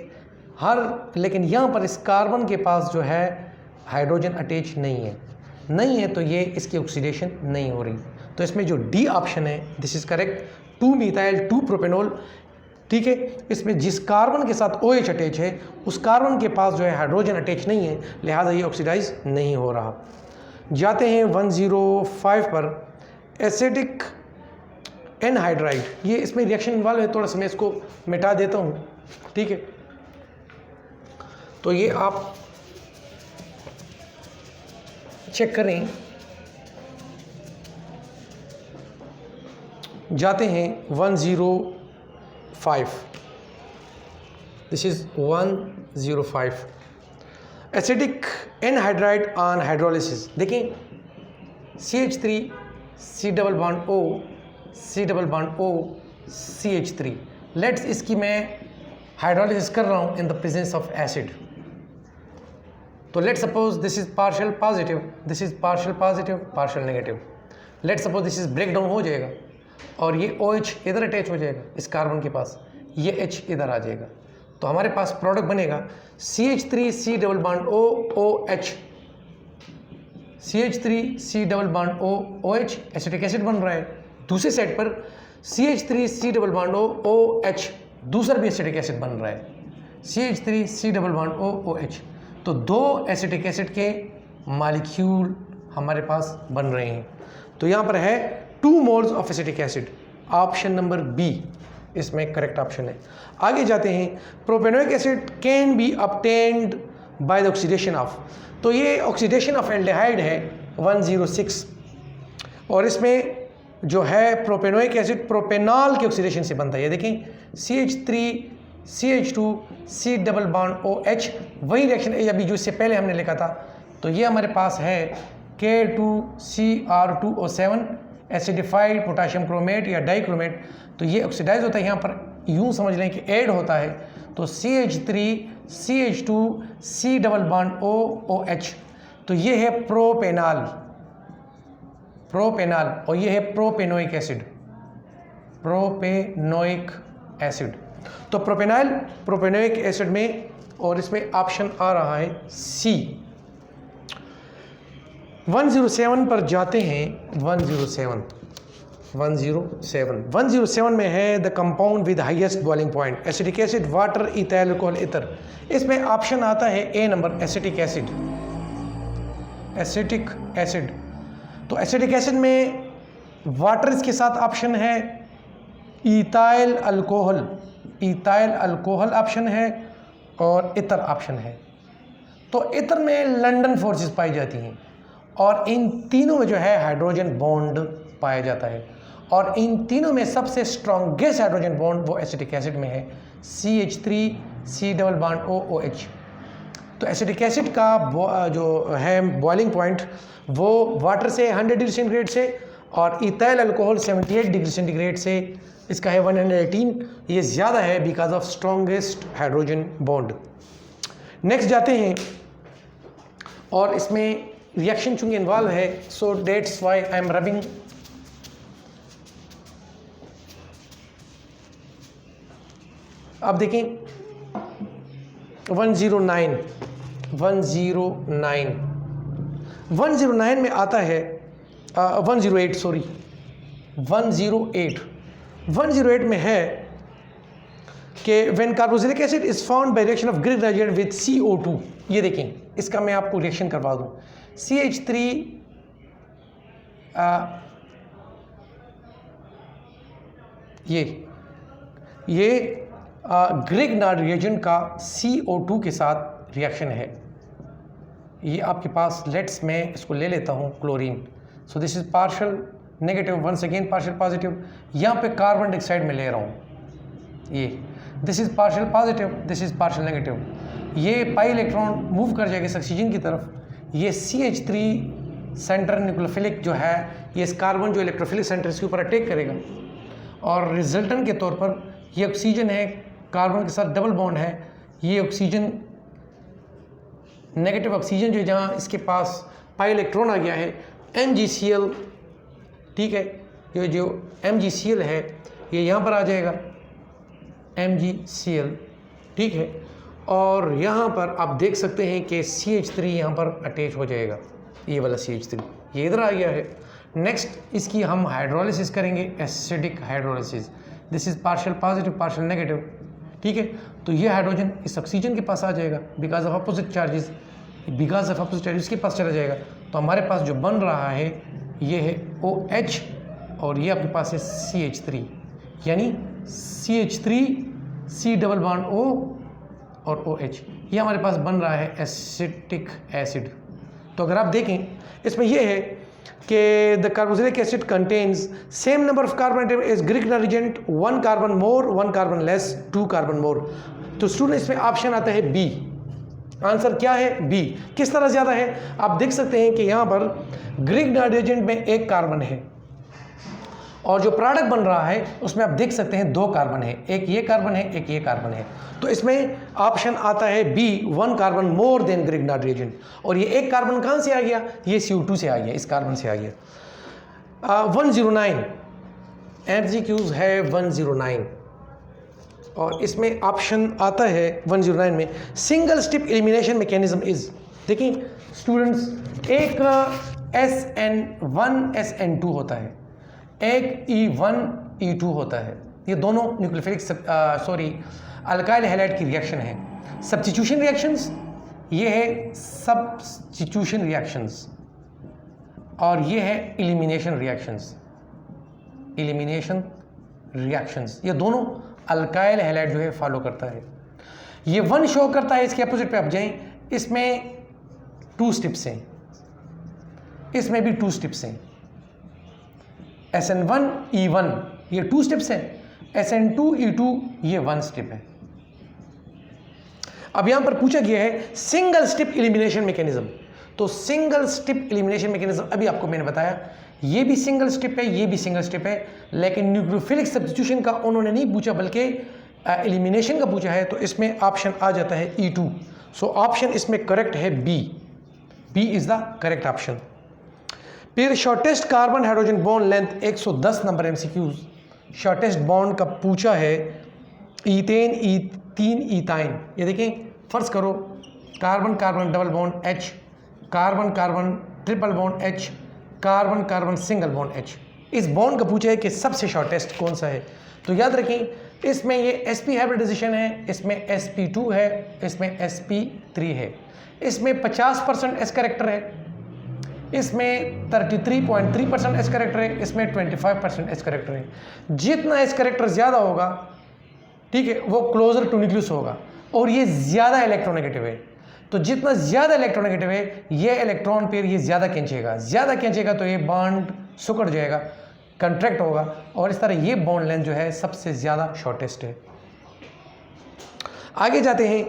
लेकिन यहाँ पर इस कार्बन के पास जो है हाइड्रोजन अटैच नहीं है, तो ये इसकी ऑक्सीडेशन नहीं हो रही। तो इसमें जो डी ऑप्शन है this is correct, 2 methyl 2 propanol, ठीक है। इसमें जिस कार्बन के साथ OH अटैच है उस कार्बन के पास जो है हाइड्रोजन अटैच नहीं है, लिहाजा ये ऑक्सीडाइज नहीं हो रहा। जाते हैं 105 पर, एसिडिक एनहाइड्राइड। ये इसमें रिएक्शन इन्वॉल्व है, थोड़ा सा मैं इसको मिटा देता हूँ, ठीक है। तो ये आप चेक करें। जाते हैं 105, this is 105, acidic anhydride on hydrolysis. देखें, CH3 C double bond O C double bond O CH3। Let's इसकी मैं हाइड्रोलिसिस कर रहा हूँ in the presence of acid. तो let's suppose this is partial positive, this is partial positive, partial negative. Let's suppose this is break down हो जाएगा और ये OH इधर अटैच हो जाएगा इस कार्बन के पास, ये H इधर आ जाएगा, तो हमारे पास प्रोडक्ट बनेगा CH3 C double bond O OH, CH3 C double bond O OH, acetic acid बन रहा है। दूसरी साइड पर CH3 C double bond O OH, दूसरा भी एसिटिक एसिड बन रहा है, CH3 C double bond O OH। तो 2 एसिटिक एसिड के मॉलिक्यूल हमारे पास बन रहे हैं। तो यहाँ पर है 2 moles of acetic acid, option number B इसमें करेक्ट ऑप्शन है। आगे जाते हैं, propanoic acid can be obtained by the oxidation of. तो ये ऑक्सीडेशन ऑफ एल्डिहाइड है 106, और इसमें जो है प्रोपेनोइक एसिड प्रोपेनॉल के ऑक्सीडेशन से बनता है। ये देखें, CH3 CH2 C double bond OH, वही रिएक्शन अभी जो इससे पहले हमने लिखा था। तो ये हमारे पास है K2CR2O7 एसिडिफाइड पोटाशियम क्रोमेट या डाइक्रोमेट। तो ये ऑक्सीडाइज होता है, यहाँ पर यूँ समझ लें कि ऐड होता है। तो CH3 CH2 C double bond O OH, तो ये है प्रोपेनॉल, और ये है प्रोपेनोइक एसिड। तो प्रोपेनोइक एसिड में, और इसमें ऑप्शन आ रहा है C। 107 पर जाते हैं, 107 में है the compound with highest boiling point, acetic acid, water, ethyl alcohol, ether. इसमें ऑप्शन आता है A नंबर, एसिटिक एसिड। तो एसिटिक एसिड में वाटर इसके साथ ऑप्शन है, इथाइल अल्कोहल ऑप्शन है, और इतर ऑप्शन है। तो इतर में लंडन फोर्सेस पाई जाती हैं, और इन तीनों में जो है हाइड्रोजन बॉन्ड पाया जाता है, और इन तीनों में सबसे स्ट्रॉन्गेस्ट हाइड्रोजन बॉन्ड वो एसिटिक एसिड में है, CH3 C double bond O OH। तो एसिटिक एसिड का जो है बॉइलिंग पॉइंट वो वाटर से 100 डिग्री सेंटीग्रेड से, और इथाइल अल्कोहल 78 डिग्री सेंटीग्रेड से इसका है 118। ये ज़्यादा है because of strongest hydrogen bond. Next जाते हैं और इसमें रिएक्शन चूंकि इन्वॉल्व है, so that's why I am rubbing. अब देखें 109 में आता है 108 में है कि when carboxylic acid is found by reaction of Greek reagent with CO2। ये देखें, इसका मैं आपको रिएक्शन करवा दूं। CH3 ये ग्रीक नाड रिएजेंट का CO2 के साथ रिएक्शन है। ये आपके पास, लेट्स मैं इसको ले लेता हूँ chlorine. So this is partial negative, once again partial positive. यहाँ पे कार्बन डाइऑक्साइड में ले रहा हूँ, ये this is partial positive, this is partial negative. ये पाई इलेक्ट्रॉन मूव कर जाएगा इस ऑक्सीजन की तरफ। ये CH3 सेंटर न्यूक्लियोफिलिक जो है, ये इस कार्बन जो इलेक्ट्रोफिलिक सेंटर इसके ऊपर अटैक करेगा और रिजल्टेंट के तौर पर ये ऑक्सीजन है, कार्बन के साथ डबल बॉन्ड है। ये ऑक्सीजन, नेगेटिव ऑक्सीजन जो जहाँ इसके पास पाई इलेक्ट्रॉन आ गया है, MgCl, ठीक है, ये जो MgCl है ये यहाँ पर आ जाएगा, MgCl, ठीक है। और यहाँ पर आप देख सकते हैं कि CH3 यहाँ पर अटैच हो जाएगा, ये वाला CH3 ये इधर आ गया है। नेक्स्ट इसकी हम हाइड्रोलिसिस करेंगे, acidic hydrolysis. This is partial positive, partial negative, ठीक है। तो ये हाइड्रोजन इस ऑक्सीजन के पास आ जाएगा, बिकॉज ऑफ अपोजिट चार्जेस, इसके पास चला जाएगा। तो हमारे पास जो बन रहा है ये है OH और ये आपके पास है CH3, यानी CH3 C double bond O और OH, ये हमारे पास बन रहा है एसिटिक एसिड। तो अगर आप देखें इसमें ये है कि the carboxylic acid contains same number of carbon atom as Grignard reagent, 1 carbon more, 1 carbon less, 2 carbon more. तो स्टूडेंट इसमें ऑप्शन आता है B। आंसर क्या है? B। किस तरह ज़्यादा है? आप देख सकते हैं कि यहाँ पर ग्रीक रिएजेंट में 1 कार्बन है और जो प्रोडक्ट बन रहा है उसमें आप देख सकते हैं 2 कार्बन है, एक ये कार्बन है, एक ये कार्बन है। तो इसमें ऑप्शन आता है B, 1 carbon more than Grignard reagent. और ये 1 कार्बन कहाँ से आ गया? ये CO2 से आ गया, इस कार्बन से आ गया। 109 MCQs है 109 और इसमें ऑप्शन आता है 109 में single step elimination mechanism is. देखिए स्टूडेंट्स, एक SN1 SN2 होता है, एक E1 E2 होता है। ये दोनों न्यूक्लियोफिलिक अल्काइल हैलाइड की रिएक्शन है। सब्स्टिट्यूशन रिएक्शंस, ये है सब्स्टिट्यूशन रिएक्शंस और ये है एलिमिनेशन रिएक्शंस। ये दोनों अल्काइल हैलाइड जो है फॉलो करता है। ये 1 शो करता है, इसके अपोजिट पे आप जाएं, इसमें 2 स्टेप्स हैं, इसमें भी 2 स्टेप्स हैं। SN1 E1 ये 2 स्टेप्स हैं, SN2 E2 ये 1 स्टेप है। अब यहां पर पूछा गया है सिंगल स्टेप एलिमिनेशन मैकेनिज्म। तो सिंगल स्टेप एलिमिनेशन मैकेनिज्म अभी आपको मैंने बताया, ये भी सिंगल स्टेप है, ये भी सिंगल स्टेप है, लेकिन न्यूक्लियोफिलिक सब्स्टिट्यूशन का उन्होंने नहीं पूछा बल्कि एलिमिनेशन का पूछा है। तो इसमें ऑप्शन आ जाता है E2। सो ऑप्शन इसमें करेक्ट है B is the correct option. फिर shortest carbon hydrogen bond length 110 number MCQs। Shortest bond का पूछा है ईथेन, E3 इथाइन। ये देखें, फर्ज करो carbon carbon double bond H, carbon carbon triple bond H, carbon carbon single bond H। इस bond का पूछा है कि सबसे शॉर्टेस्ट कौन सा है। तो याद रखें इसमें ये sp हाइब्रिडाइजेशन है, इसमें sp2 है, इसमें sp3 है, इसमें 50% s कैरेक्टर है, इसमें 33.3% एस कैरेक्टर है, इसमें 25% एस कैरेक्टर है। जितना एस कैरेक्टर ज़्यादा होगा, ठीक है, वो क्लोजर टू न्यूक्लियस होगा और ये ज़्यादा इलेक्ट्रोनेगेटिव है। तो जितना ज़्यादा इलेक्ट्रोनेगेटिव है, ये इलेक्ट्रॉन पेयर ये ज़्यादा खींचेगा तो ये बॉन्ड सिकुड़ जाएगा, कंट्रैक्ट होगा और इस तरह ये बॉन्ड लेंथ जो है सबसे ज़्यादा शॉर्टेस्ट है। आगे जाते हैं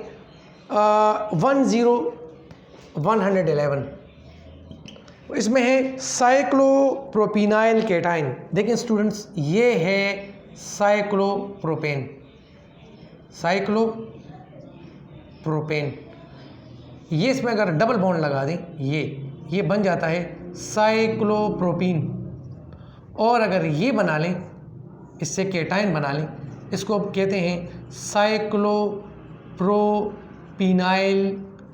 111 इसमें है साइक्लोप्रोपिनाइल केटाइन। देखें स्टूडेंट्स, ये है साइक्लोप्रोपेन। ये इसमें अगर डबल बॉन्ड लगा दें ये बन जाता है साइक्लोप्रोपीन, और अगर ये बना लें, इससे केटाइन बना लें, इसको कहते हैं साइक्लोप्रोपीनाइल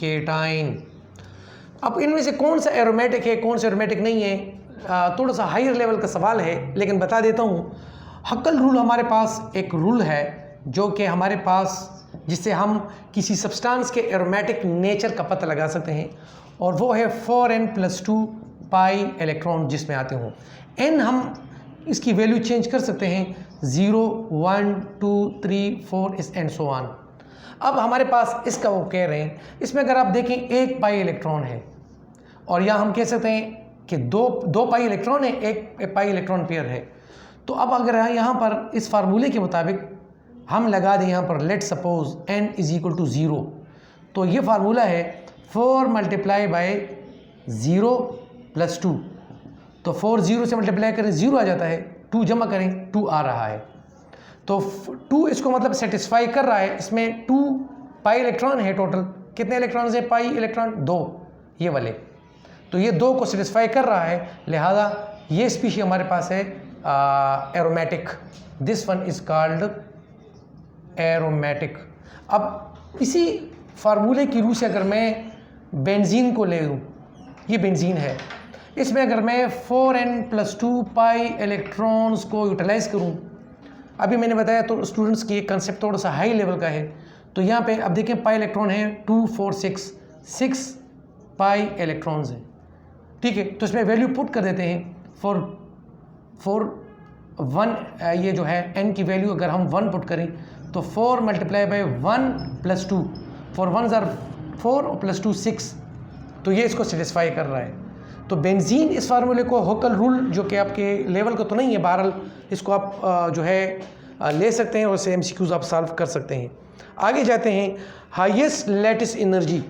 केटाइन। अब इनमें से कौन सा एरोमेटिक है, कौन सा एरोमेटिक नहीं है, थोड़ा सा हायर लेवल का सवाल है, लेकिन बता देता हूँ। हक्कल रूल हमारे पास एक रूल है जो कि हमारे पास, जिससे हम किसी सब्सटेंस के एरोमेटिक नेचर का पता लगा सकते हैं, और वो है 4n+2 पाई इलेक्ट्रॉन जिसमें आते हों। n हम इसकी वैल्यू चेंज कर सकते हैं, 0, 1, 2, 3, 4 एंड सो ऑन। अब हमारे पास इसका वो कह रहे हैं, इसमें अगर आप देखें 1 पाई इलेक्ट्रॉन है, और या हम कह सकते हैं कि दो पाई इलेक्ट्रॉन है, एक पाई इलेक्ट्रॉन पेयर है। तो अब अगर यहाँ पर इस फार्मूले के मुताबिक हम लगा दें यहाँ पर लेट सपोज n = 0, तो ये फार्मूला है 4 × 0 + 2, तो 4 0 से मल्टीप्लाई करें 0 आ जाता है, 2 जमा करें 2 आ रहा है, तो 2 इसको मतलब सेटिस्फाई कर रहा है। इसमें 2 पाई इलेक्ट्रॉन है, टोटल कितने इलेक्ट्रॉन है पाई इलेक्ट्रॉन, 2 ये वाले, तो ये 2 को सेटिस्फाई कर रहा है, लिहाजा ये स्पीशी हमारे पास है aromatic. This one is called aromatic. अब इसी फार्मूले की रूह से अगर मैं बेंजीन को ले लूँ, ये बेंजीन है, इसमें अगर मैं 4n+2 पाई इलेक्ट्रॉन्स को यूटिलाइज़ करूँ, अभी मैंने बताया तो स्टूडेंट्स की एक कंसेप्ट थोड़ा सा हाई लेवल का है, तो यहाँ पे अब देखें पाई इलेक्ट्रॉन है 2, 4, 6 पाई इलेक्ट्रॉन्स हैं, ठीक है। तो इसमें वैल्यू पुट कर देते हैं, 1 ये जो है n की वैल्यू अगर हम 1 पुट करें तो 4 × 1+2, 4 1s are 4 + 2 6, तो ये इसको सेटिस्फाई कर रहा है। तो बेंजीन इस फार्मूले को हक्कल रूल, जो कि आपके लेवल का तो नहीं है, बहरहाल इसको आप जो है ले सकते हैं और इसे MCQs आप सॉल्व कर सकते हैं। आगे जाते हैं, हाईएस्ट लैटिस एनर्जी।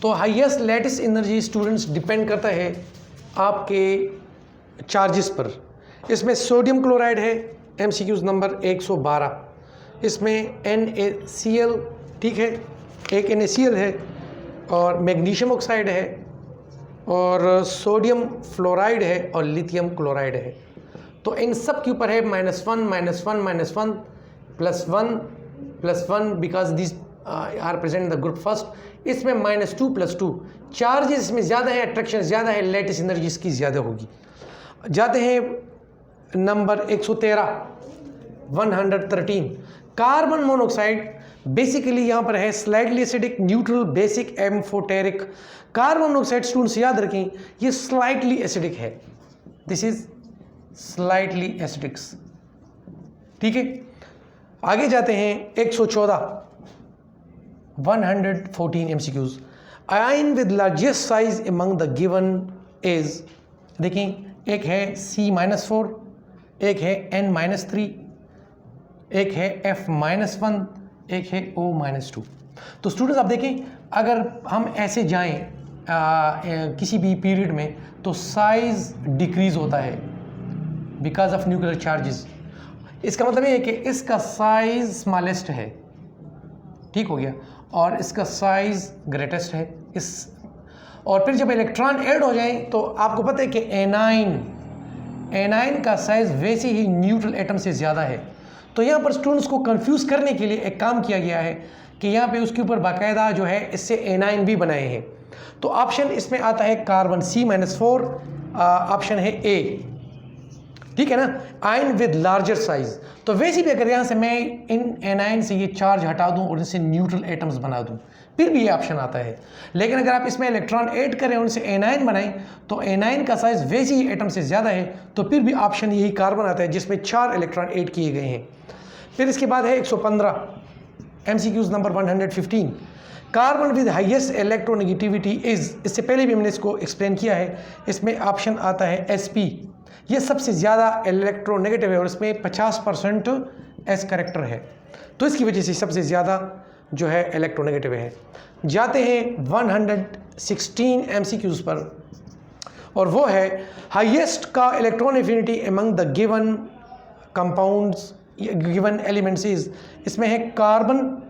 तो highest lattice energy students depend करता है आपके चार्जेस पर। इसमें सोडियम क्लोराइड है, MCQs नंबर 112, इसमें NaCl, ठीक है, एक NaCl है, और मैग्नीशियम ऑक्साइड है, और सोडियम फ्लोराइड है, और लिथियम क्लोराइड है। तो इन सब के ऊपर है -1 -1 +1 +1 because this are present in the group first. इसमें -2 + 2, चार्जेस इसमें ज़्यादा है, अट्रैक्शन ज़्यादा है, लेटिस एनर्जी इसकी ज़्यादा होगी। जाते हैं नंबर 113, 113, कार्बन मोनोऑक्साइड। बेसिकली यहाँ पर है slightly acidic, neutral, basic, amphoteric. Carbon monoxide students याद रखें, ये स्लाइटली एसिडिक है, दिस इज स्लाइटली एसिडिक्स, ठीक है। आगे जाते हैं 114, 114 MCQs। Ion with largest size among the given is, देखें, एक है C-4, एक है N-3, एक है F-1, एक है O-2। तो स्टूडेंट्स आप देखें, अगर हम ऐसे जाएं किसी भी पीरियड में, तो साइज डिक्रीज होता है बिकॉज ऑफ न्यूक्लियर चार्जेस। इसका मतलब ये है कि इसका साइज स्मॉलेस्ट है, ठीक हो गया, और इसका साइज ग्रेटेस्ट है। और फिर जब इलेक्ट्रॉन ऐड हो जाए तो आपको पता है कि एनाइन का साइज वैसे ही न्यूट्रल एटम से ज़्यादा है। तो यहाँ पर स्टूडेंट्स को कंफ्यूज करने के लिए एक काम किया गया है कि यहाँ पे उसके ऊपर बाकायदा जो है इससे एनाइन भी बनाए हैं। तो ऑप्शन इसमें आता है कार्बन C-4, ऑप्शन है A, ठीक है ना, आयन विद लार्जर साइज। तो वैसे भी अगर यहाँ से मैं इन एनाइन से ये चार्ज हटा दूँ और इनसे न्यूट्रल एटम्स बना दूँ, फिर भी ये ऑप्शन आता है। लेकिन अगर आप इसमें इलेक्ट्रॉन ऐड करें, उनसे एनाइन बनाएं, तो एनाइन का साइज वैसे ही एटम से ज़्यादा है, तो फिर भी ऑप्शन यही कार्बन आता है जिसमें 4 इलेक्ट्रॉन ऐड किए गए हैं। फिर इसके बाद है 115, MCQs number 115, carbon with highest electronegativity is. इससे पहले भी हमने इसको एक्सप्लेन किया है। इसमें ऑप्शन आता है SP, ये सबसे ज़्यादा इलेक्ट्रोनेगेटिव है और इसमें 50% S करेक्टर है, तो इसकी वजह से सबसे ज़्यादा जो है इलेक्ट्रोनेगेटिव है। जाते हैं 116 MCQs पर, और वो है हाईएस्ट का electron affinity among the given compounds given elements is, इसमें है कार्बन,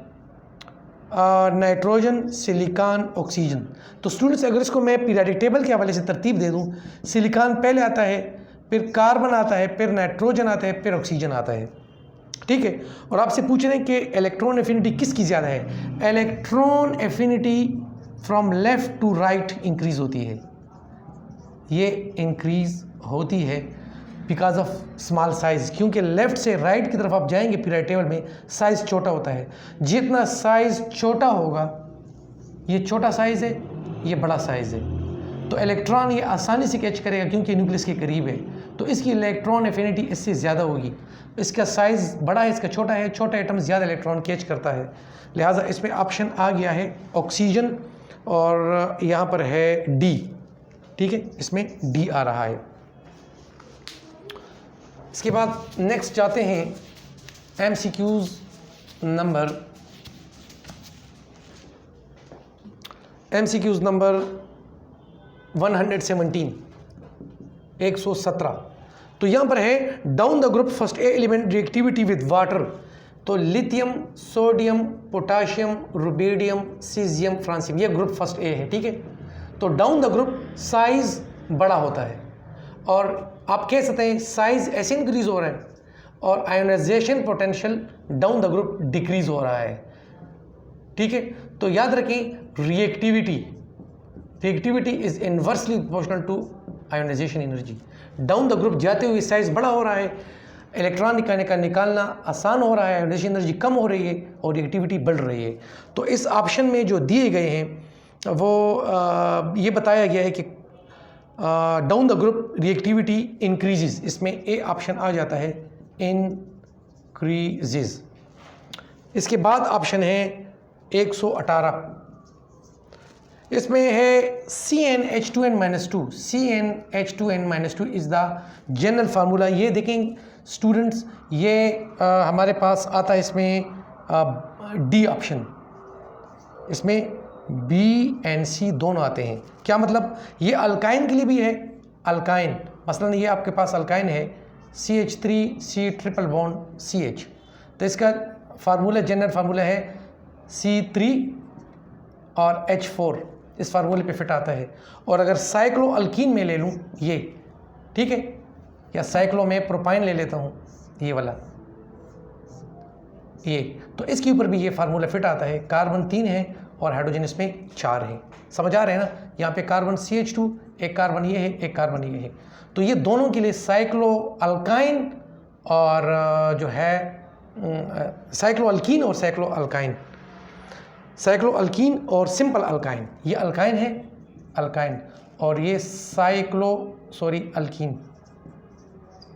नाइट्रोजन, सिलिकॉन, ऑक्सीजन। तो स्टूडेंट्स अगर इसको मैं पीरियोडिक टेबल के हवाले से तरतीब दे दूं, सिलिकॉन पहले आता है, फिर कार्बन आता है, फिर नाइट्रोजन आता है, फिर ऑक्सीजन आता है, ठीक है। और आपसे पूछ रहे हैं कि इलेक्ट्रॉन एफिनिटी किसकी ज़्यादा है। Electron affinity from left to right increase होती है, ये इंक्रीज़ होती है बिकॉज ऑफ स्मॉल साइज़, क्योंकि लेफ़्ट से राइट की तरफ आप जाएंगे पीरियोडिक टेबल में साइज़ छोटा होता है। जितना साइज़ छोटा होगा, ये छोटा साइज़ है, ये बड़ा साइज़ है, तो इलेक्ट्रॉन ये आसानी से कैच करेगा क्योंकि न्यूक्लियस के करीब है, तो इसकी इलेक्ट्रॉन एफिनिटी इससे ज़्यादा होगी। इसका साइज़ बड़ा है, इसका छोटा है, छोटा एटम ज़्यादा इलेक्ट्रॉन कैच करता है, लिहाजा इसमें ऑप्शन आ गया है ऑक्सीजन, और यहाँ पर है डी, ठीक है, इसमें डी आ रहा है। इसके बाद नेक्स्ट जाते हैं MCQs नंबर 117, 117। तो यहाँ पर है down the group first A element reactivity with water, तो lithium, sodium, potassium, rubidium, caesium, francium, ये ग्रुप फर्स्ट ए है, ठीक है। तो डाउन द ग्रुप साइज बड़ा होता है, और आप कह सकते हैं साइज ऐसे इंक्रीज हो रहा है और ionization potential down the group decrease हो रहा है, ठीक है। तो याद रखें reactivity is inversely proportional to ionization energy. Down the group जाते हुए साइज बड़ा हो रहा है, इलेक्ट्रॉन निकालना आसान हो रहा है, आयोनाइजेशन एनर्जी कम हो रही है और रिएक्टिविटी बढ़ रही है। तो इस ऑप्शन में जो दिए गए हैं वो ये बताया गया है कि down the group reactivity increases, इसमें ए ऑप्शन आ जाता है इंक्रीजेस। इसके बाद ऑप्शन है 118, इसमें है CnH2n-2, CnH2n-2 is the general formula. ये देखें स्टूडेंट्स, ये हमारे पास आता है इसमें डी ऑप्शन, इसमें बी एंड सी दोनों आते हैं। क्या मतलब, ये अल्काइन के लिए भी है, अल्काइन मसलन ये आपके पास अल्काइन है CH3C ट्रिपल बॉन्ड CH, तो इसका फार्मूला जनरल फार्मूला है C3 और H4, इस फार्मूले पे फिट आता है। और अगर साइक्लो अल्कीन में ले लूँ ये, ठीक है, या साइक्लो में प्रोपाइन ले लेता हूँ ये वाला, ये, तो इसके ऊपर भी ये फार्मूला फिट आता है। कार्बन 3 है और हाइड्रोजन इसमें 4 है, समझ आ रहे हैं ना। यहाँ पे कार्बन CH2, एक कार्बन ये है, एक कार्बन ये है, तो ये दोनों के लिए साइक्लो अल्काइन और जो है साइक्लो अल्कीन और साइक्लो अल्काइन, साइक्लो अल्कीन और सिंपल अल्काइन, ये अल्काइन है, अल्काइन, और ये अल्कीन,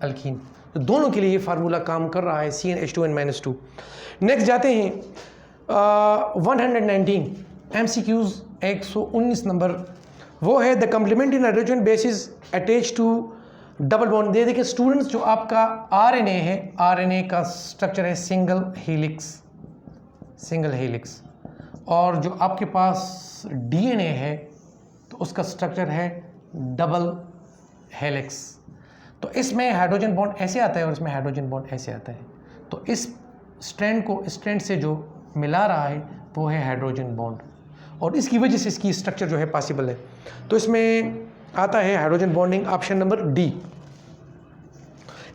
अल्कीन, तो दोनों के लिए ये फार्मूला काम कर रहा है CnH2n-2। नेक्स्ट जाते हैं 119 MCQs 119 नंबर, वो है the complementary nitrogen bases attach to double bond. दे देखिए स्टूडेंट्स, जो आपका RNA है, RNA का स्ट्रक्चर है सिंगल हेलिक्स, और जो आपके पास DNA है तो उसका स्ट्रक्चर है डबल हेलिक्स। तो इसमें हाइड्रोजन बॉन्ड ऐसे आता है और इसमें हाइड्रोजन बॉन्ड ऐसे आता है, तो इस स्ट्रैंड को स्ट्रैंड से जो मिला रहा है वो है हाइड्रोजन बॉन्ड, और इसकी वजह से इसकी स्ट्रक्चर जो है पॉसिबल है। तो इसमें आता है hydrogen bonding, option number D.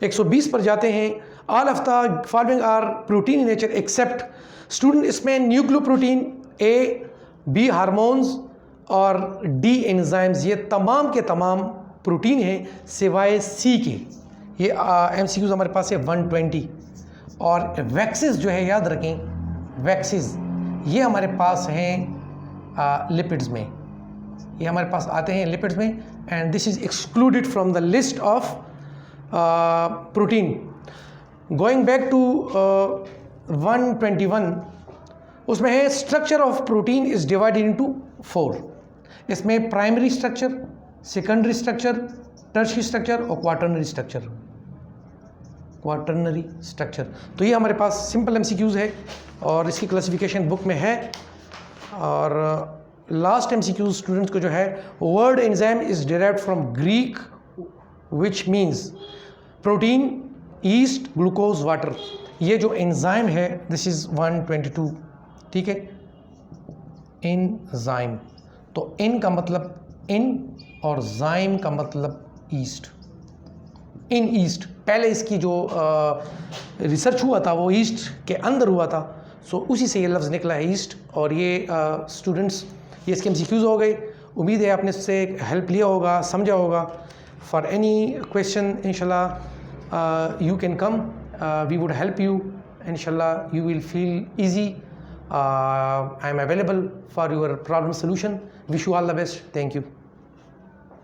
120 पर जाते हैं, all of the following are protein in nature except, student इसमें न्यूक्लियोप्रोटीन, ए, बी हार्मोन्स और डी एंजाइम्स, ये तमाम के तमाम प्रोटीन हैं सिवाय सी के। ये MCQs हमारे पास है 120। और वैक्सीज जो है, याद रखें वैक्सीज ये हमारे पास हैं लिपिड्स में, ये हमारे पास आते हैं लिपिड्स में, and this is excluded from the list of protein. Going back to 121, उसमें है structure of protein is divided into 4, इसमें primary structure, secondary structure, tertiary structure और क्वाटरनरी स्ट्रक्चर। तो ये हमारे पास सिंपल MCQs है और इसकी क्लासिफिकेशन बुक में है। और लास्ट MCQs स्टूडेंट्स को जो है, word enzyme is derived from Greek which means protein, east, glucose, water. ये जो एंजाइम है दिस इज़ 122, ठीक है, एंजाइम। तो इन का मतलब इन और जाइम का मतलब ईस्ट, इन ईस्ट। पहले इसकी जो रिसर्च हुआ था वो ईस्ट के अंदर हुआ था, सो उसी से ये लफ्ज़ निकला है ईस्ट। और ये स्टूडेंट्स ये इसके MCQs हो गए। उम्मीद है आपने इससे हेल्प लिया होगा, समझा होगा। फॉर एनी क्वेश्चन इंशाल्लाह you can come, we would help you, इंशाल्लाह you will feel easy. I am available for your problem solution. Wish you all the best, thank you.